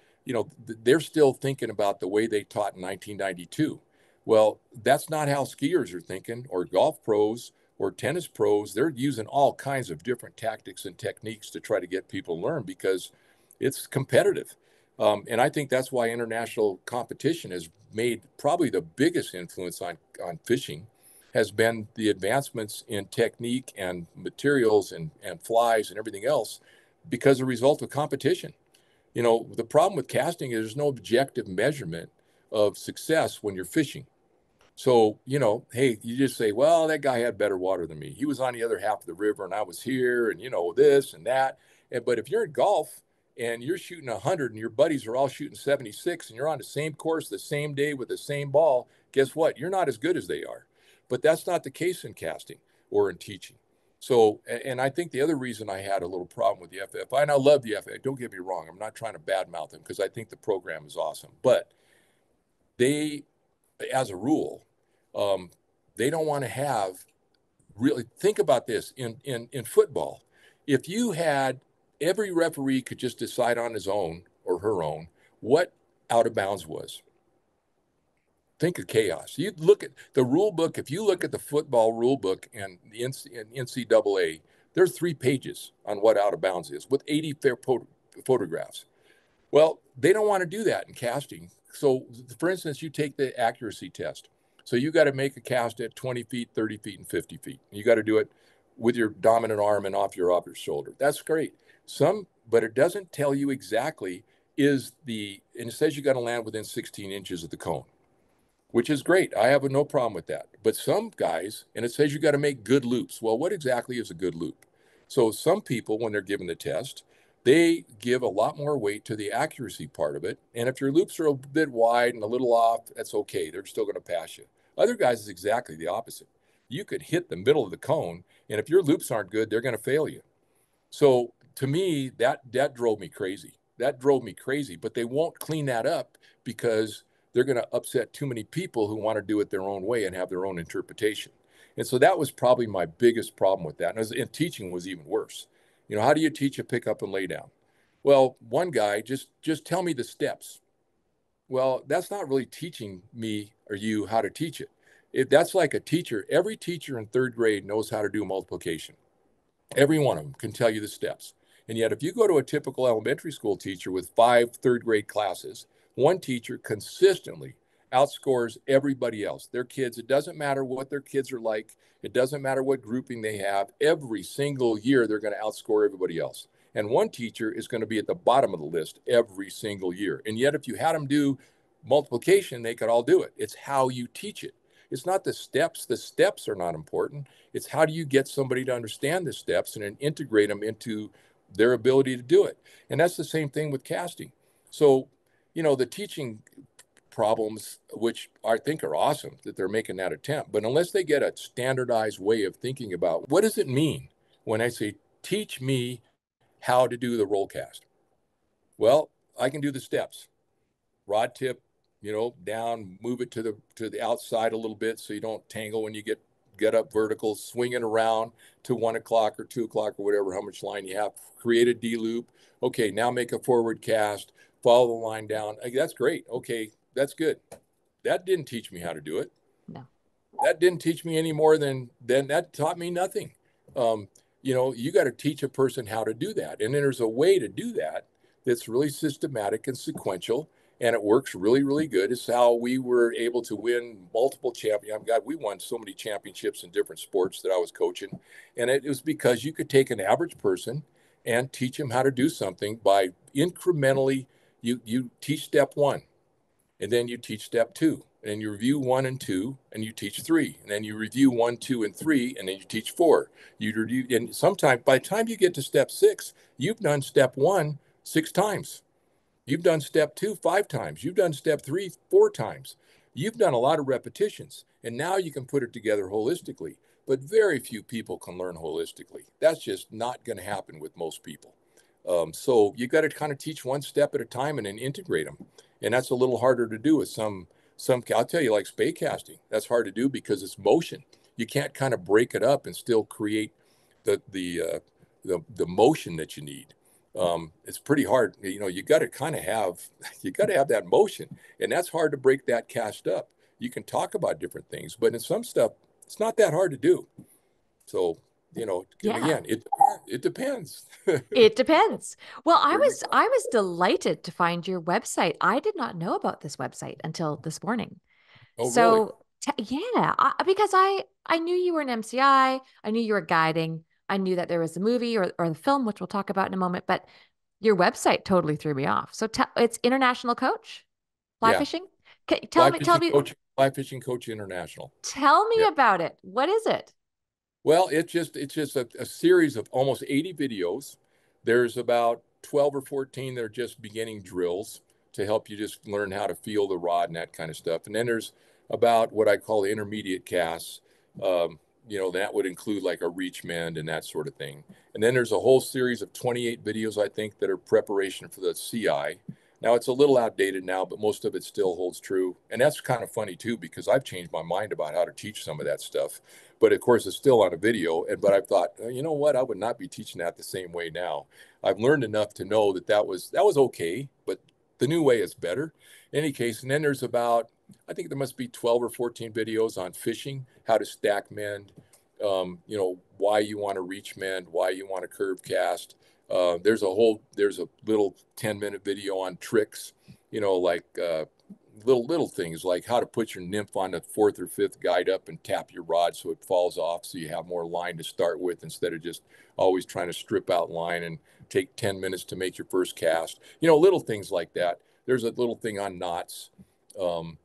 [SPEAKER 2] they're still thinking about the way they taught in 1992. Well, that's not how skiers are thinking, or golf pros, or tennis pros. They're using all kinds of different tactics and techniques to try to get people to learn, because it's competitive. And I think that's why international competition has made probably the biggest influence on fishing, has been the advancements in technique and materials and flies and everything else, because a result of competition. The problem with casting is there's no objective measurement of success when you're fishing. So, hey, you just say, well, that guy had better water than me. He was on the other half of the river and I was here, and, this and that. But if you're in golf and you're shooting 100 and your buddies are all shooting 76 and you're on the same course the same day with the same ball, guess what? You're not as good as they are. But that's not the case in casting or in teaching. So, and I think the other reason I had a little problem with the FFI, and I love the FFI, don't get me wrong, I'm not trying to badmouth them because I think the program is awesome. But they, as a rule, um, they don't want to have really, think about this in football. If you had every referee could just decide on his own or her own what out of bounds was, think of chaos. You look at the rule book. If you look at the football rule book and the NCAA, there's 3 pages on what out of bounds is with 80 photographs. Well, they don't want to do that in casting. So, for instance, you take the accuracy test. So you got to make a cast at 20 feet, 30 feet, and 50 feet. You got to do it with your dominant arm and off your upper shoulder. That's great. But it doesn't tell you exactly and it says you got to land within 16 inches of the cone, which is great. I have no problem with that. But some guys, and it says you got to make good loops. Well, what exactly is a good loop? So some people, when they're given the test, they give a lot more weight to the accuracy part of it. And if your loops are a bit wide and a little off, that's okay. They're still going to pass you. Other guys is exactly the opposite. You could hit the middle of the cone, and if your loops aren't good, they're going to fail you. So to me, that drove me crazy. That drove me crazy. But they won't clean that up because they're going to upset too many people who want to do it their own way and have their own interpretation. And so that was probably my biggest problem with that. And teaching was even worse. How do you teach a pick up and lay down? Well, one guy just tell me the steps. Well, that's not really teaching me or you how to teach it. That's like a teacher. Every teacher in third grade knows how to do multiplication. Every one of them can tell you the steps. And yet, if you go to a typical elementary school teacher with 5 third grade classes, one teacher consistently outscores everybody else. Their kids, it doesn't matter what their kids are like. It doesn't matter what grouping they have. Every single year, they're going to outscore everybody else. And one teacher is going to be at the bottom of the list every single year. And yet, if you had them do multiplication, they could all do it. It's how you teach it. It's not the steps. The steps are not important. It's how do you get somebody to understand the steps and then integrate them into their ability to do it. And that's the same thing with casting. So, the teaching problems, which I think are awesome that they're making that attempt, but unless they get a standardized way of thinking about what does it mean when I say, teach me how to do the roll cast? Well, I can do the steps. Rod tip, down, move it to the outside a little bit so you don't tangle when you get up vertical, swing it around to 1 o'clock or 2 o'clock or whatever, how much line you have, create a D loop. Okay, now make a forward cast, follow the line down. That's great. Okay, that's good. That didn't teach me how to do it.
[SPEAKER 1] No.
[SPEAKER 2] That didn't teach me any more than that taught me nothing. You got to teach a person how to do that. And then there's a way to do that that's really systematic and sequential. And it works really, really good. It's how we were able to win multiple championships. God, we won so many championships in different sports that I was coaching. And it was because you could take an average person and teach them how to do something by incrementally, you teach step 1, and then you teach step 2, and you review 1 and 2, and you teach 3, and then you review 1, 2, and 3, and then you teach 4. You review, and sometimes by the time you get to step 6, you've done step 1 6 times. You've done step 2 5 times. You've done step 3 4 times. You've done a lot of repetitions, and now you can put it together holistically. But very few people can learn holistically. That's just not going to happen with most people. So you got to kind of teach one step at a time and then integrate them. And that's a little harder to do with some. I'll tell you, like spay casting, that's hard to do because it's motion. You can't kind of break it up and still create the motion that you need. It's pretty hard. You got to kind of have that motion, and that's hard to break that cast up. You can talk about different things, but in some stuff, it's not that hard to do. So, and
[SPEAKER 1] Yeah.
[SPEAKER 2] again, it depends.
[SPEAKER 1] It depends. Well, I
[SPEAKER 2] There you
[SPEAKER 1] was
[SPEAKER 2] go.
[SPEAKER 1] I was delighted to find your website. I did not know about this website until this morning.
[SPEAKER 2] Oh, really?
[SPEAKER 1] So, yeah, because I knew you were an MCI, I knew you were guiding, I knew that there was a movie or the film, which we'll talk about in a moment, but your website totally threw me off. So, it's International Coach Fly
[SPEAKER 2] Yeah.
[SPEAKER 1] Fishing. Tell me,
[SPEAKER 2] Fly Fishing Coach International.
[SPEAKER 1] tell me
[SPEAKER 2] Yeah.
[SPEAKER 1] about it. What is it?
[SPEAKER 2] Well, it's just a series of almost 80 videos. There's about 12 or 14 that are just beginning drills to help you just learn how to feel the rod and that kind of stuff. And then there's about what I call the intermediate casts. That would include like a reach mend and that sort of thing. And then there's a whole series of 28 videos, I think, that are preparation for the CI. Now it's a little outdated now, but most of it still holds true. And that's kind of funny too, because I've changed my mind about how to teach some of that stuff. But of course, it's still on a video. But I've thought, you know what? I would not be teaching that the same way now. I've learned enough to know that was okay, but the new way is better. In any case, and then there's about I think there must be 12 or 14 videos on fishing, how to stack mend, why you want to reach mend, why you want to curve cast. There's a little 10-minute video on tricks, like little things like how to put your nymph on the fourth or fifth guide up and tap your rod so it falls off so you have more line to start with instead of just always trying to strip out line and take 10 minutes to make your first cast. Little things like that. There's a little thing on knots. Um,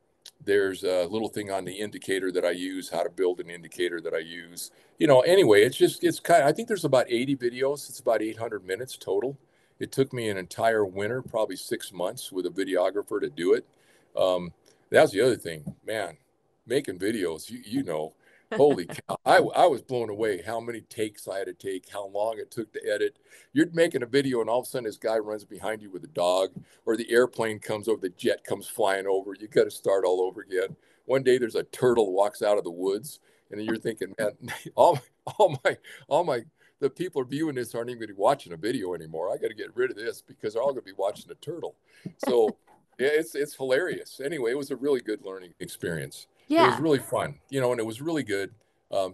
[SPEAKER 2] there's a little thing on the indicator that I use, how to build an indicator that I use. Anyway, it's kind of, I think there's about 80 videos. It's about 800 minutes total. It took me an entire winter, probably 6 months with a videographer to do it. That's the other thing, man, making videos, holy cow. I was blown away how many takes I had to take, how long it took to edit. You're making a video and all of a sudden this guy runs behind you with a dog, or the airplane comes over, the jet comes flying over. You got to start all over again. One day there's a turtle walks out of the woods, and then you're thinking, man, all all my all my the people are viewing this aren't even going to be watching a video anymore. I got to get rid of this because they're all going to be watching a turtle. So yeah, it's hilarious. Anyway, it was a really good learning experience. It was
[SPEAKER 1] Yeah.
[SPEAKER 2] really fun, and it was really good.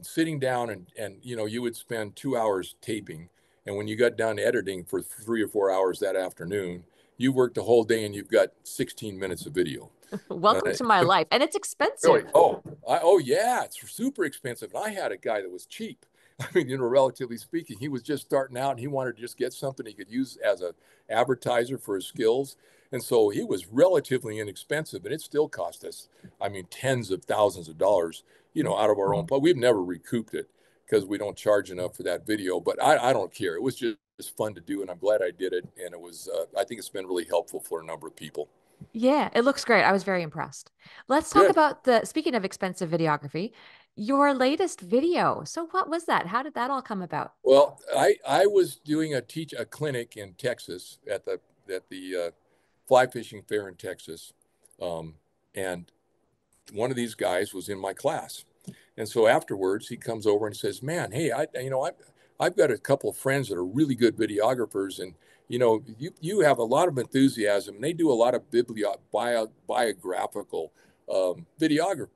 [SPEAKER 2] Sitting down and you would spend 2 hours taping, and when you got done editing for 3 or 4 hours that afternoon, you worked the whole day and you've got 16 minutes of video.
[SPEAKER 1] Welcome to my life. And it's
[SPEAKER 2] Really?
[SPEAKER 1] expensive.
[SPEAKER 2] Oh yeah, it's super expensive. And I had a guy that was cheap. I mean, relatively speaking, he was just starting out and he wanted to just get something he could use as a advertiser for his skills. And so he was relatively inexpensive, and it still cost us, I mean, tens of thousands of dollars, out of our own. But we've never recouped it because we don't charge enough for that video. But I don't care. It was just fun to do, and I'm glad I did it. And it was, I think it's been really helpful for a number of people.
[SPEAKER 1] Yeah, it looks great. I was very impressed. Let's talk
[SPEAKER 2] Good.
[SPEAKER 1] about speaking of expensive videography, your latest video. So what was that? How did that all come about?
[SPEAKER 2] Well, I was doing a clinic in Texas at the fly fishing fair in Texas, um, and one of these guys was in my class, and so afterwards he comes over and says, "Man, hey, I've got a couple of friends that are really good videographers, and you have a lot of enthusiasm, and they do a lot of biographical videography."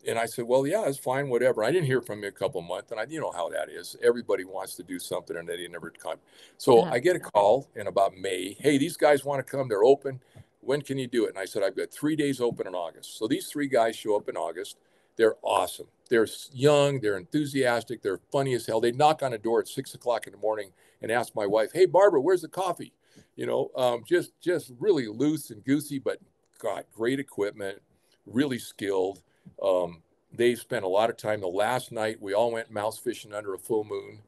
[SPEAKER 2] And I said, well, yeah, it's fine, whatever. I didn't hear from him a couple of months, and you know how that is. Everybody wants to do something, and they never come. So
[SPEAKER 1] Uh-huh.
[SPEAKER 2] I get a call in about May. Hey, these guys want to come. They're open. When can you do it? And I said, I've got 3 days open in August. So these three guys show up in August. They're awesome. They're young. They're enthusiastic. They're funny as hell. They knock on the door at 6 o'clock in the morning and ask my wife, "Hey, Barbara, where's the coffee?" Just really loose and goosey, but God, great equipment, really skilled. They spent a lot of time. The last night, we all went mouse fishing under a full moon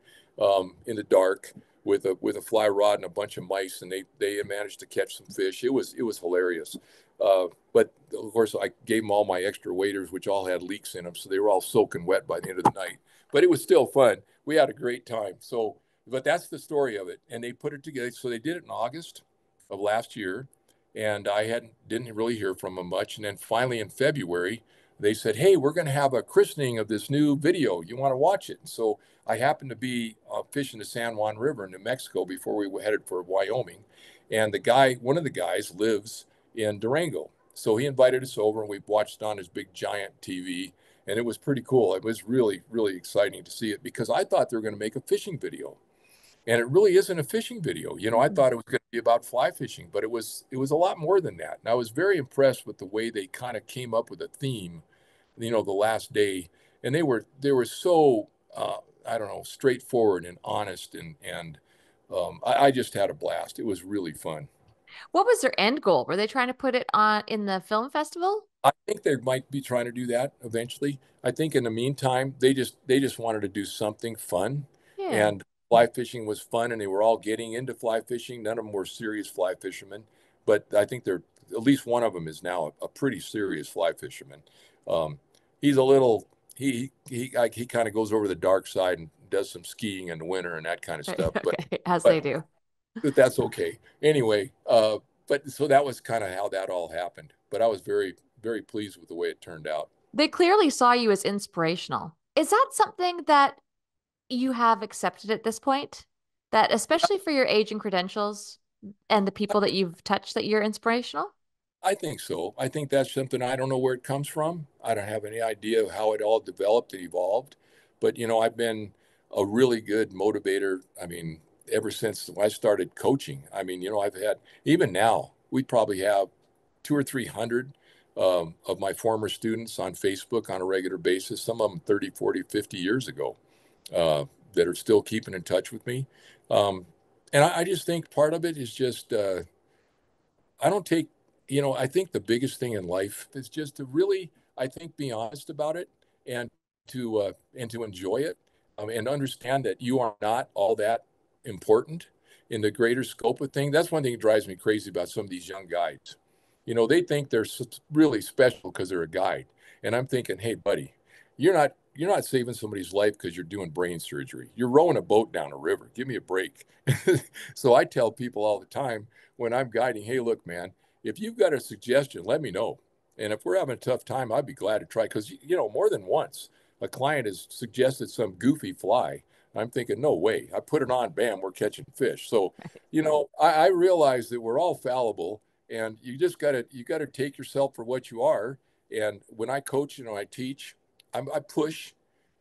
[SPEAKER 2] in the dark with a fly rod and a bunch of mice, and they managed to catch some fish. It was hilarious. But of course, I gave them all my extra waders, which all had leaks in them, so they were all soaking wet by the end of the night. But it was still fun. We had a great time. So, but that's the story of it. And they put it together. So they did it in August of last year, and I didn't really hear from them much. And then finally in February, they said, "Hey, we're going to have a christening of this new video. You want to watch it?" So I happened to be fishing the San Juan River in New Mexico before we headed for Wyoming, and one of the guys, lives in Durango. So he invited us over, and we watched on his big giant TV, and it was pretty cool. It was really, really exciting to see it because I thought they were going to make a fishing video, and it really isn't a fishing video. I
[SPEAKER 1] Mm.
[SPEAKER 2] thought it was going to be about fly fishing, but it was a lot more than that. And I was very impressed with the way they kind of came up with a theme, the last day, and they were so I don't know, straightforward and honest, and I just had a blast. It was really fun.
[SPEAKER 1] What was their end goal? Were they trying to put it on in the film festival?
[SPEAKER 2] I think they might be trying to do that eventually. I think in the meantime, they just wanted to do something fun,
[SPEAKER 1] Yeah.
[SPEAKER 2] and fly fishing was fun, and they were all getting into fly fishing. None of them were serious fly fishermen, but I think they're at least one of them is now a pretty serious fly fisherman. Um, he's a little he kind of goes over the dark side and does some skiing in the winter and that kind of stuff, but
[SPEAKER 1] Okay, as they
[SPEAKER 2] but
[SPEAKER 1] do.
[SPEAKER 2] but that's okay. Anyway, but so that was kind of how that all happened. But I was very, very pleased with the way it turned out.
[SPEAKER 1] They clearly saw you as inspirational. Is that something that you have accepted at this point? That especially for your age and credentials and the people that you've touched, that you're inspirational?
[SPEAKER 2] I think so. I think that's something I don't know where it comes from. I don't have any idea how it all developed and evolved. But, I've been a really good motivator. I mean, ever since I started coaching, I mean, I've had, even now, we probably have two or 300 of my former students on Facebook on a regular basis, some of them 30, 40, 50 years ago, that are still keeping in touch with me. Um, and I just think part of it is just, I don't take, I think the biggest thing in life is just to really, I think, be honest about it and to enjoy it, and understand that you are not all that important in the greater scope of things. That's one thing that drives me crazy about some of these young guides. They think they're really special because they're a guide, and I'm thinking, hey, buddy, you're not saving somebody's life because you're doing brain surgery. You're rowing a boat down a river. Give me a break. So I tell people all the time when I'm guiding, hey, look, man, if you've got a suggestion, let me know. And if we're having a tough time, I'd be glad to try. Because, more than once, a client has suggested some goofy fly. I'm thinking, no way. I put it on, bam, we're catching fish. So, I realize that we're all fallible, and you gotta take yourself for what you are. And when I coach, I teach, I push,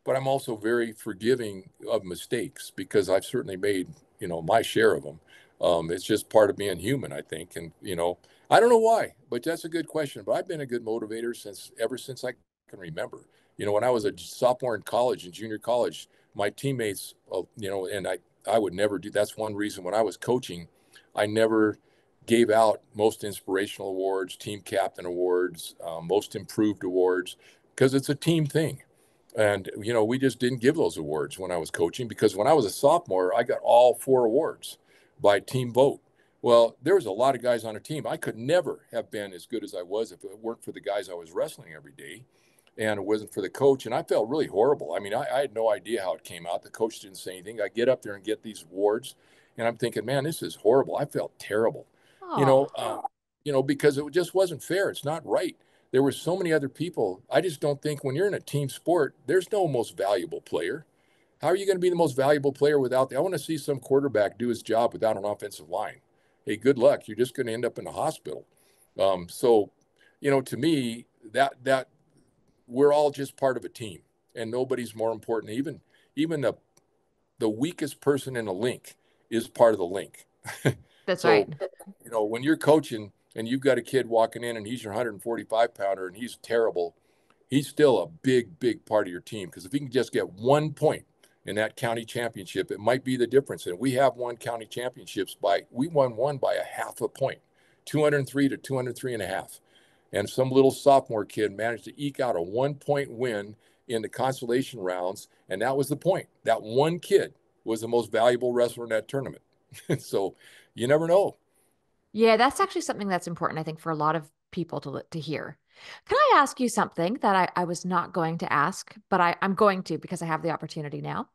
[SPEAKER 2] but I'm also very forgiving of mistakes because I've certainly made, my share of them. It's just part of being human, I think. And, I don't know why, but that's a good question. But I've been a good motivator ever since I can remember. When I was a sophomore in college and junior college, my teammates, and I would never do. That's one reason when I was coaching, I never gave out most inspirational awards, team captain awards, most improved awards, because it's a team thing. And, we just didn't give those awards when I was coaching because when I was a sophomore, I got all four awards by team vote. Well, there was a lot of guys on a team. I could never have been as good as I was if it weren't for the guys I was wrestling every day and it wasn't for the coach. And I felt really horrible. I mean, I had no idea how it came out. The coach didn't say anything. I get up there and get these awards and I'm thinking, man, this is horrible. I felt terrible, you
[SPEAKER 1] Oh,
[SPEAKER 2] know, uh, because it just wasn't fair. It's not right. There were so many other people. I just don't think when you're in a team sport, there's no most valuable player. How are you going to be the most valuable player without I want to see some quarterback do his job without an offensive line. Hey, good luck. You're just going to end up in the hospital. So, to me, that we're all just part of a team, and nobody's more important. Even the weakest person in a link is part of the link.
[SPEAKER 1] that's
[SPEAKER 2] So,
[SPEAKER 1] right.
[SPEAKER 2] when you're coaching and you've got a kid walking in and he's your 145 pounder and he's terrible, he's still a big, big part of your team. Because if he can just get 1 point in that county championship, it might be the difference. And we have won county championships we won one by a half a point, 203 to 203 and a half. And some little sophomore kid managed to eke out a 1 point win in the consolation rounds. And that was the point. That one kid was the most valuable wrestler in that tournament. So you never know.
[SPEAKER 1] Yeah, that's actually something that's important, I think, for a lot of people to hear. Can I ask you something that I was not going to ask, but I'm going to because I have the opportunity now?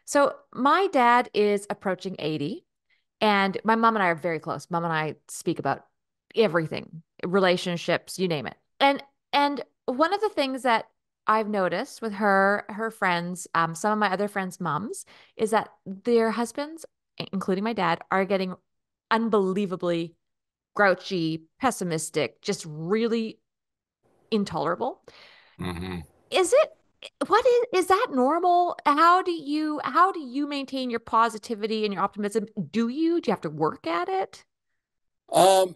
[SPEAKER 1] So my dad is approaching 80, and my mom and I are very close. Mom and I speak about everything, relationships, you name it. And one of the things that I've noticed with her friends, some of my other friends' moms, is that their husbands, including my dad, are getting unbelievably grouchy, pessimistic, just really intolerable.
[SPEAKER 2] Mm-hmm.
[SPEAKER 1] Is it what is that normal? How do you maintain your positivity and your optimism? Do you have to work at it?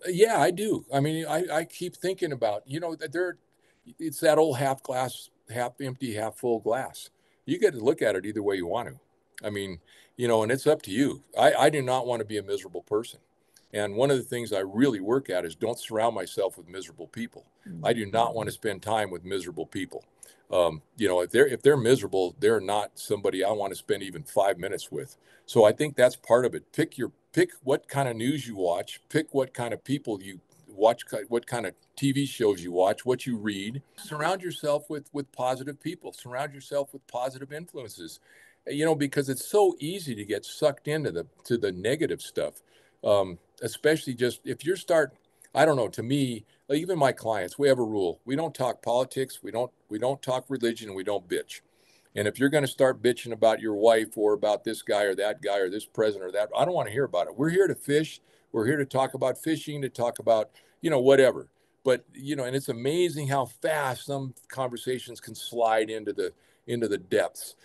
[SPEAKER 2] Yeah, I do. I mean, I keep thinking about, that it's that old half glass, half empty, half full glass. You get to look at it either way you want to. I mean, and it's up to you. I do not want to be a miserable person. And one of the things I really work at is don't surround myself with miserable people. I
[SPEAKER 1] Mm.
[SPEAKER 2] do not want to spend time with miserable people. If they're miserable, they're not somebody I want to spend even 5 minutes with. So I think that's part of it. Pick what kind of news you watch, pick what kind of people you watch, what kind of TV shows you watch, what you read. Surround yourself with positive people. Surround yourself with positive influences. Because it's so easy to get sucked into the negative stuff. Especially just if you're start I don't know, to me, like even my clients, we have a rule. We don't talk politics, we don't talk religion, and we don't bitch. And if you're going to start bitching about your wife or about this guy or this president or that, I don't want to hear about it. We're here to fish. We're here to talk about fishing, to talk about, whatever. But, and it's amazing how fast some conversations can slide into the depths.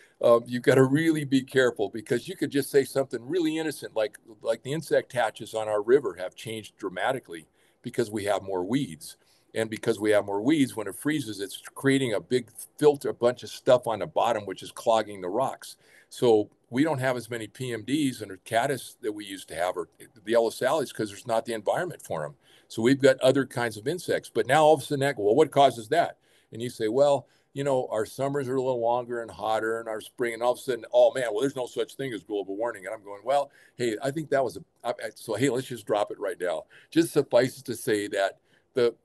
[SPEAKER 2] You've got to really be careful because you could just say something really innocent, like the insect hatches on our river have changed dramatically because we have more weeds. And because we have more weeds, when it freezes, it's creating a big filter, a bunch of stuff on the bottom, which is clogging the rocks. So we don't have as many PMDs and caddis that we used to have, or the yellow salads, because there's not the environment for them. So we've got other kinds of insects. But now all of a sudden, well, what causes that? And you say, well, our summers are a little longer and hotter, and our spring, and all of a sudden, oh man, well, there's no such thing as global warming. And I'm going, well, hey, I think that was so hey, let's just drop it right now. Just suffices to say that the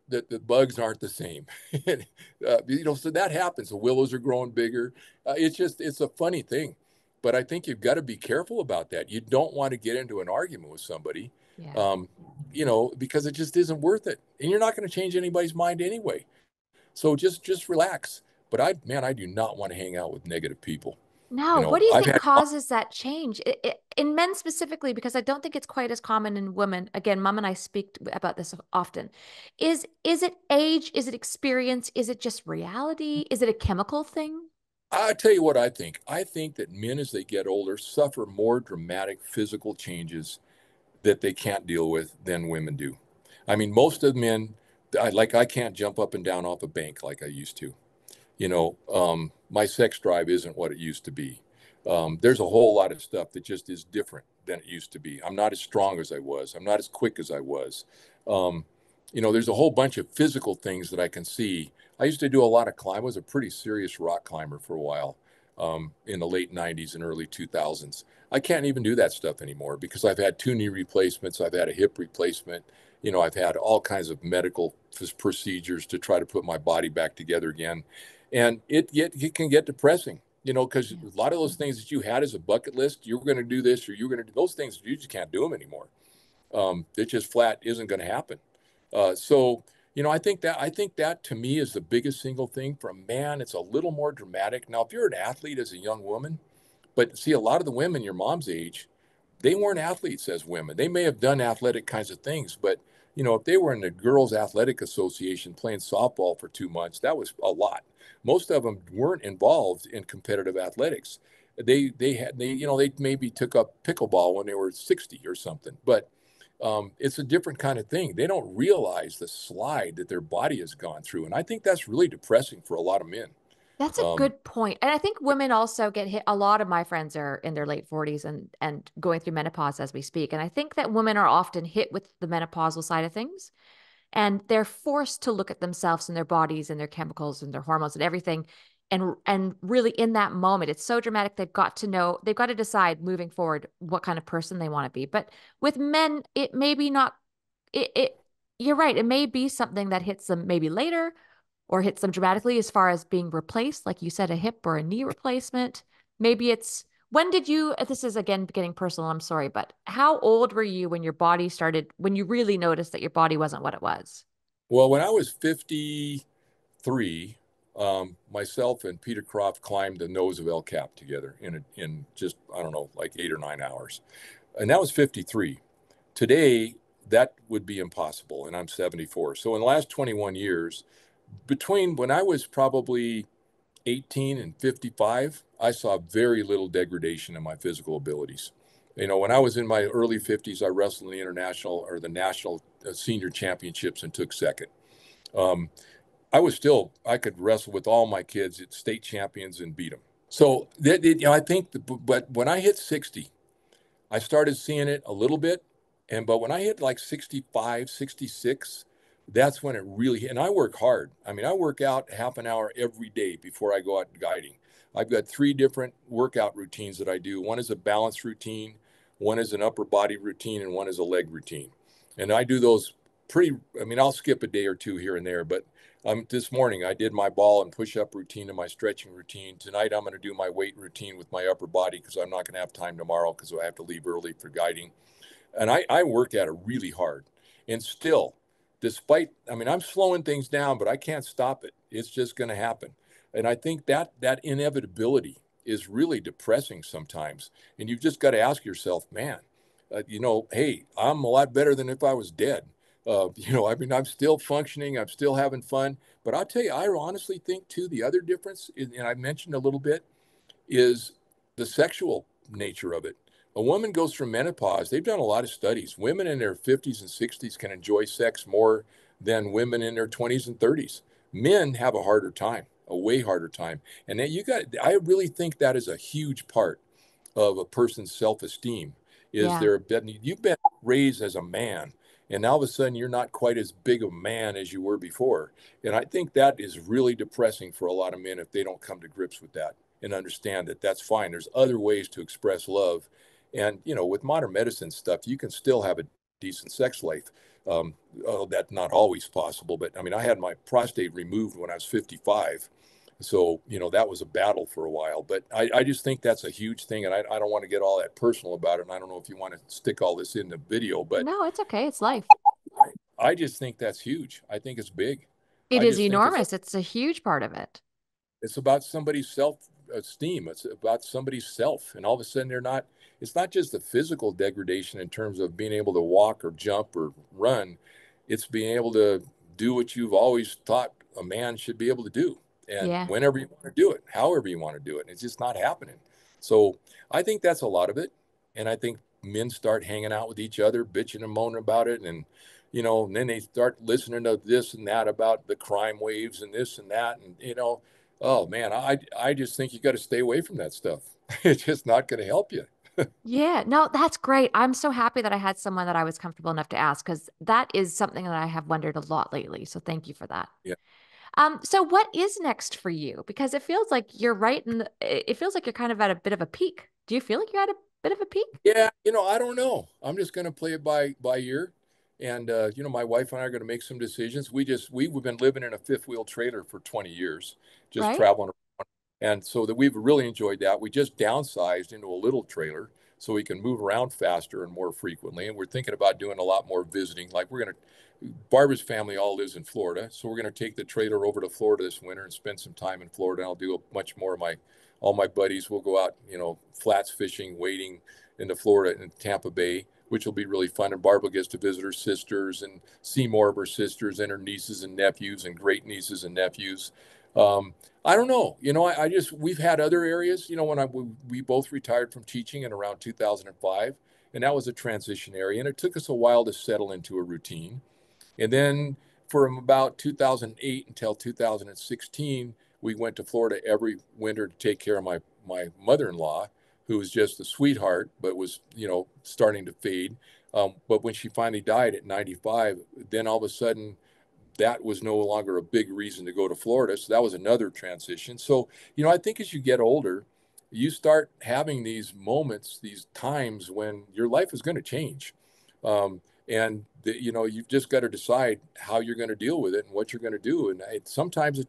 [SPEAKER 2] bugs aren't the same. So that happens. The willows are growing bigger. It's a funny thing. But I think you've got to be careful about that. You don't want to get into an argument with somebody,
[SPEAKER 1] Yeah.
[SPEAKER 2] um, because it just isn't worth it. And you're not going to change anybody's mind anyway. So just relax. But I do not want to hang out with negative people.
[SPEAKER 1] No, what do you
[SPEAKER 2] I've
[SPEAKER 1] think
[SPEAKER 2] had,
[SPEAKER 1] causes that change in men specifically? Because I don't think it's quite as common in women. Again, Mom and I speak about this often. Is it age? Is it experience? Is it just reality? Is it a chemical thing?
[SPEAKER 2] I'll tell you what I think. I think that men, as they get older, suffer more dramatic physical changes that they can't deal with than women do. I mean, most of men, I can't jump up and down off a bank like I used to. My sex drive isn't what it used to be. There's a whole lot of stuff that just is different than it used to be. I'm not as strong as I was. I'm not as quick as I was. Um, there's a whole bunch of physical things that I can see. I used to do a lot of climb. I was a pretty serious rock climber for a while, in the late 90s and early 2000s. I can't even do that stuff anymore because I've had 2 knee replacements. I've had a hip replacement. I've had all kinds of medical procedures to try to put my body back together again. And it can get depressing, because
[SPEAKER 1] Yeah.
[SPEAKER 2] a lot of those things that you had as a bucket list, you were going to do this or you were going to do those things, you just can't do them anymore. It just flat isn't going to happen. So, I think that to me is the biggest single thing. For a man, it's a little more dramatic. Now, if you're an athlete as a young woman, but see, a lot of the women your mom's age, they weren't athletes as women. They may have done athletic kinds of things, but if they were in the Girls Athletic Association playing softball for 2 months, that was a lot. Most of them weren't involved in competitive athletics. They maybe took up pickleball when they were 60 or something, but it's a different kind of thing. They don't realize the slide that their body has gone through, and I think that's really depressing for a lot of men.
[SPEAKER 1] That's a
[SPEAKER 2] Um,
[SPEAKER 1] good point. And I think women also get hit. A lot of my friends are in their late 40s and going through menopause as we speak. And I think that women are often hit with the menopausal side of things, and they're forced to look at themselves and their bodies and their chemicals and their hormones and everything. And really in that moment, it's so dramatic. They've got to decide moving forward what kind of person they want to be. But with men, it may be not it you're right. It may be something that hits them maybe later or hits them dramatically as far as being replaced, like you said, a hip or a knee replacement. Maybe it's when did you, this is again getting personal, I'm sorry, but how old were you when your body started, when you really noticed that your body wasn't what it was?
[SPEAKER 2] well, when I was 53, myself and Peter Croft climbed the nose of El Cap together in just, I don't know, like 8 or 9 hours. And that was 53. Today, that would be impossible, and I'm 74. So in the last 21 years, between when I was probably 18 and 55, I saw very little degradation in my physical abilities. When I was in my early 50s, I wrestled in the international or the national senior championships and took second. Um, I could wrestle with all my kids at state champions and beat them. So, I think, but when I hit 60, I started seeing it a little bit. But when I hit like 65, 66, that's when it really hit. And I work hard. I mean, I work out half an hour every day before I go out guiding. I've got 3 different workout routines that I do. One is a balance routine, one is an upper body routine, and one is a leg routine. And I do those I'll skip a day or two here and there, but this morning I did my ball and push up routine and my stretching routine. Tonight I'm going to do my weight routine with my upper body because I'm not going to have time tomorrow because I have to leave early for guiding. And I work at it really hard. And still, I'm slowing things down, but I can't stop it. It's just going to happen. And I think that inevitability is really depressing sometimes. And you've just got to ask yourself, man, hey, I'm a lot better than if I was dead. I mean, I'm still functioning, I'm still having fun. But I'll tell you, I honestly think too, the other difference, and I mentioned a little bit, is the sexual nature of it. A woman goes through menopause. They've done a lot of studies. Women in their 50s and 60s can enjoy sex more than women in their 20s and 30s. Men have a harder time, a way harder time. And that I really think that is a huge part of a person's self-esteem is
[SPEAKER 1] Yeah.
[SPEAKER 2] you've been raised as a man, and now all of a sudden you're not quite as big a man as you were before. And I think that is really depressing for a lot of men if they don't come to grips with that and understand that that's fine. There's other ways to express love. And, with modern medicine stuff, you can still have a decent sex life. That's not always possible, but I mean, I had my prostate removed when I was 55. So, that was a battle for a while, but I just think that's a huge thing. And I don't want to get all that personal about it. And I don't know if you want to stick all this in the video, but
[SPEAKER 1] No, it's okay. It's life.
[SPEAKER 2] I just think that's huge. I think it's big.
[SPEAKER 1] It
[SPEAKER 2] I
[SPEAKER 1] is
[SPEAKER 2] just think
[SPEAKER 1] enormous. It's a huge part of it.
[SPEAKER 2] it's about somebody's self-esteem. It's about somebody's self. And all of a sudden it's not just the physical degradation in terms of being able to walk or jump or run. It's being able to do what you've always thought a man should be able to do. And
[SPEAKER 1] Yeah.
[SPEAKER 2] whenever you want to do it, however you want to do it. It's just not happening. So I think that's a lot of it. And I think men start hanging out with each other, bitching and moaning about it. And then they start listening to this and that about the crime waves and this and that. And, oh man, I just think you got to stay away from that stuff. It's just not going to help you.
[SPEAKER 1] Yeah. No, that's great. I'm so happy that I had someone that I was comfortable enough to ask because that is something that I have wondered a lot lately. So thank you for that.
[SPEAKER 2] Yeah.
[SPEAKER 1] So what is next for you? Because it feels like you're right in it feels like you're kind of at a bit of a peak. Do you feel like you're at a bit of a peak?
[SPEAKER 2] Yeah, I don't know. I'm just going to play it by ear. And my wife and I are going to make some decisions. We've been living in a fifth wheel trailer for 20 years, just
[SPEAKER 1] Right?
[SPEAKER 2] traveling. And so that we've really enjoyed that. We just downsized into a little trailer so we can move around faster and more frequently. And we're thinking about doing a lot more visiting. Like Barbara's family all lives in Florida. So we're going to take the trailer over to Florida this winter and spend some time in Florida. I'll do much more of all my buddies will go out, flats fishing, wading into Florida and Tampa Bay, which will be really fun. And Barbara gets to visit her sisters and see more of her sisters and her nieces and nephews and great nieces and nephews. I don't know. We've had other areas, we both retired from teaching in around 2005, and that was a transition area. And it took us a while to settle into a routine. And then from about 2008 until 2016, we went to Florida every winter to take care of my mother-in-law, who was just a sweetheart, but was, starting to fade. But when she finally died at 95, then all of a sudden that was no longer a big reason to go to Florida. So that was another transition. So, I think as you get older, you start having these moments, these times when your life is going to change. You've just got to decide how you're going to deal with it and what you're going to do. And sometimes it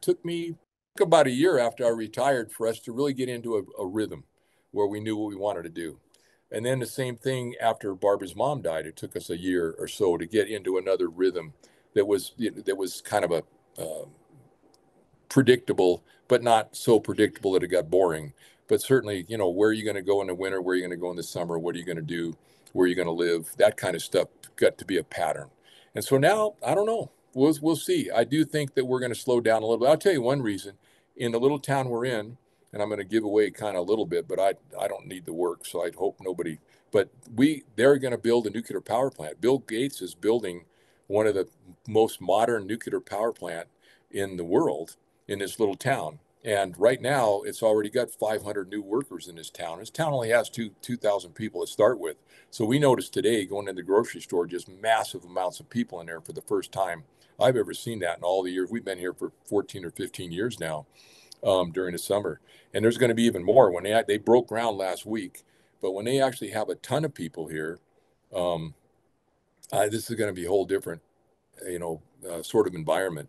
[SPEAKER 2] took me about a year after I retired for us to really get into a rhythm where we knew what we wanted to do. And then the same thing after Barbara's mom died. It took us a year or so to get into another rhythm that was kind of a predictable, but not so predictable that it got boring. But certainly, where are you going to go in the winter? Where are you going to go in the summer? What are you going to do? Where are you going to live? That kind of stuff got to be a pattern. And so now, I don't know. We'll see. I do think that we're going to slow down a little bit. I'll tell you one reason. In the little town we're in, and I'm going to give away kind of a little bit, but I don't need the work, so I hope nobody. But they're going to build a nuclear power plant. Bill Gates is building one of the most modern nuclear power plant in the world in this little town. And right now, it's already got 500 new workers in this town. This town only has 2,000 people to start with. So we noticed today going in the grocery store, just massive amounts of people in there for the first time I've ever seen that in all the years. We've been here for 14 or 15 years now during the summer. And there's going to be even more when they broke ground last week. But when they actually have a ton of people here, um, this is going to be a whole different sort of environment.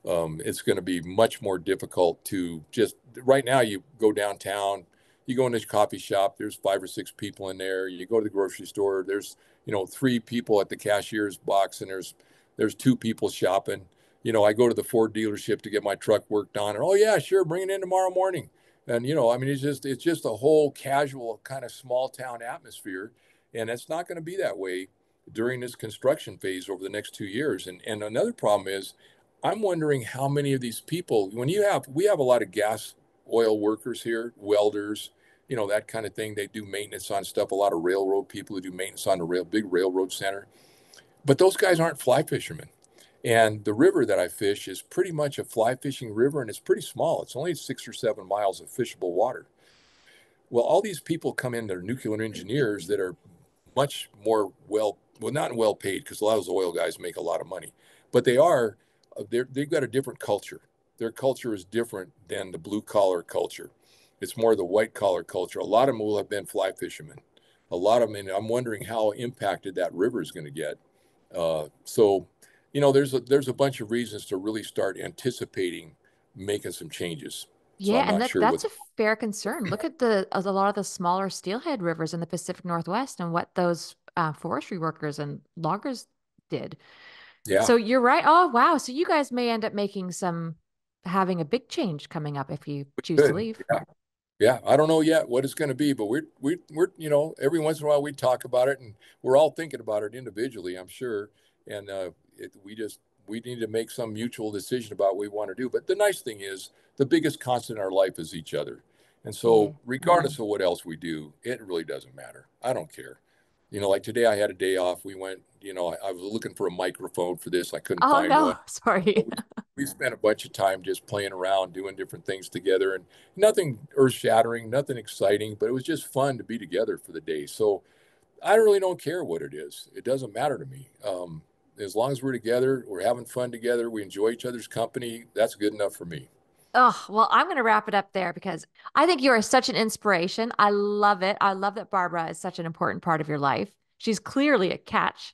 [SPEAKER 2] It's going to be much more difficult to just right now. You go downtown, you go in this coffee shop, there's 5 or 6 people in there. You go to the grocery store, there's 3 people at the cashier's box, and there's 2 people shopping. I go to the Ford dealership to get my truck worked on, and oh yeah, sure, bring it in tomorrow morning. And I mean, it's just a whole casual kind of small town atmosphere, and it's not going to be that way during this construction phase over the next 2 years. And another problem is, I'm wondering how many of these people, we have a lot of gas oil workers here, welders, that kind of thing. They do maintenance on stuff. A lot of railroad people who do maintenance on the big railroad center. But those guys aren't fly fishermen. And the river that I fish is pretty much a fly fishing river, and it's pretty small. It's only 6 or 7 miles of fishable water. Well, all these people come in, they're nuclear engineers that are much more not well paid, because a lot of those oil guys make a lot of money, but they've got a different culture. Their culture is different than the blue collar culture. It's more the white collar culture. A lot of them will have been fly fishermen. A lot of them, and I'm wondering how impacted that river is going to get. So, there's a bunch of reasons to really start anticipating making some changes. So
[SPEAKER 1] Yeah,
[SPEAKER 2] I'm
[SPEAKER 1] and
[SPEAKER 2] not sure
[SPEAKER 1] that's
[SPEAKER 2] what.
[SPEAKER 1] a fair concern. Look at a lot of the smaller steelhead rivers in the Pacific Northwest and what those forestry workers and loggers did.
[SPEAKER 2] Yeah.
[SPEAKER 1] So you're right. Oh, wow. So you guys may end up having a big change coming up if you choose to
[SPEAKER 2] Good.
[SPEAKER 1] leave.
[SPEAKER 2] Yeah. Yeah, I don't know yet what it's going to be, but we're every once in a while we talk about it, and we're all thinking about it individually, I'm sure. And we need to make some mutual decision about what we want to do. But the nice thing is, the biggest constant in our life is each other. And
[SPEAKER 1] Yeah.
[SPEAKER 2] so regardless of what else we do, it really doesn't matter. I don't care. Like today I had a day off. We went, I was looking for a microphone for this. I couldn't
[SPEAKER 1] Oh
[SPEAKER 2] find
[SPEAKER 1] no,
[SPEAKER 2] one.
[SPEAKER 1] sorry.
[SPEAKER 2] We spent a bunch of time just playing around, doing different things together, and nothing earth shattering, nothing exciting, but it was just fun to be together for the day. So I really don't care what it is. It doesn't matter to me. As long as we're together, we're having fun together, we enjoy each other's company, that's good enough for me.
[SPEAKER 1] Oh, well, I'm going to wrap it up there because I think you are such an inspiration. I love it. I love that Barbara is such an important part of your life. She's clearly a catch.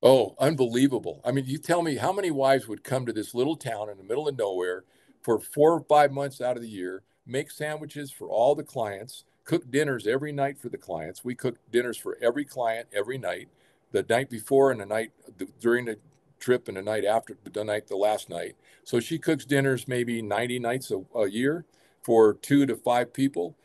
[SPEAKER 2] Oh, unbelievable. I mean, you tell me how many wives would come to this little town in the middle of nowhere for 4 or 5 months out of the year, make sandwiches for all the clients, cook dinners every night for the clients. We cook dinners for every client every night, the night before and the night during the trip and the night after, the last night. So she cooks dinners maybe 90 nights a year for 2 to 5 people.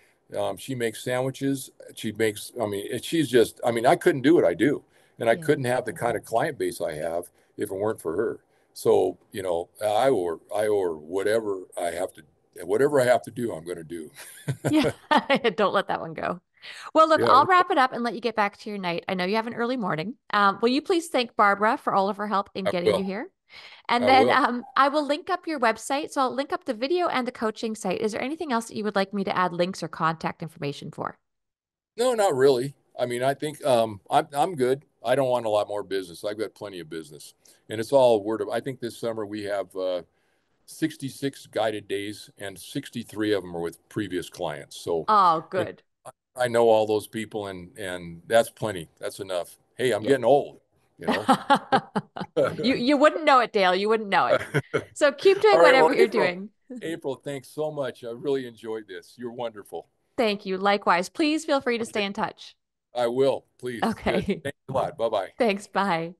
[SPEAKER 2] She makes sandwiches. She's just, I couldn't do what I do, and I
[SPEAKER 1] Yeah.
[SPEAKER 2] couldn't have the kind of client base I have if it weren't for her. So, I owe her whatever I have to do, I'm going to do.
[SPEAKER 1] Yeah. Don't let that one go. Well, look,
[SPEAKER 2] Yeah,
[SPEAKER 1] I'll wrap it up and let you get back to your night. I know you have an early morning. Will you please thank Barbara for all of her help in
[SPEAKER 2] I
[SPEAKER 1] getting you
[SPEAKER 2] will.
[SPEAKER 1] here? And
[SPEAKER 2] I
[SPEAKER 1] then
[SPEAKER 2] will.
[SPEAKER 1] I will link up your website. So I'll link up the video and the coaching site. Is there anything else that you would like me to add links or contact information for?
[SPEAKER 2] No, not really. I think I'm good. I don't want a lot more business. I've got plenty of business, and it's all word of. I think this summer we have 66 guided days, and 63 of them are with previous clients. So,
[SPEAKER 1] Oh,
[SPEAKER 2] you know,
[SPEAKER 1] good.
[SPEAKER 2] I know all those people, and that's plenty. That's enough. Hey, I'm
[SPEAKER 1] Yeah.
[SPEAKER 2] getting old, you know.
[SPEAKER 1] You wouldn't know it, Dale. You wouldn't know it. So keep
[SPEAKER 2] All
[SPEAKER 1] doing
[SPEAKER 2] right. Well,
[SPEAKER 1] whatever you're doing.
[SPEAKER 2] April, thanks so much. I really enjoyed this. You're wonderful.
[SPEAKER 1] Thank you. Likewise. Please feel free to
[SPEAKER 2] Okay.
[SPEAKER 1] stay in touch.
[SPEAKER 2] I will. Please. Good.
[SPEAKER 1] Okay.
[SPEAKER 2] Thanks a lot. Bye bye.
[SPEAKER 1] Thanks. Bye.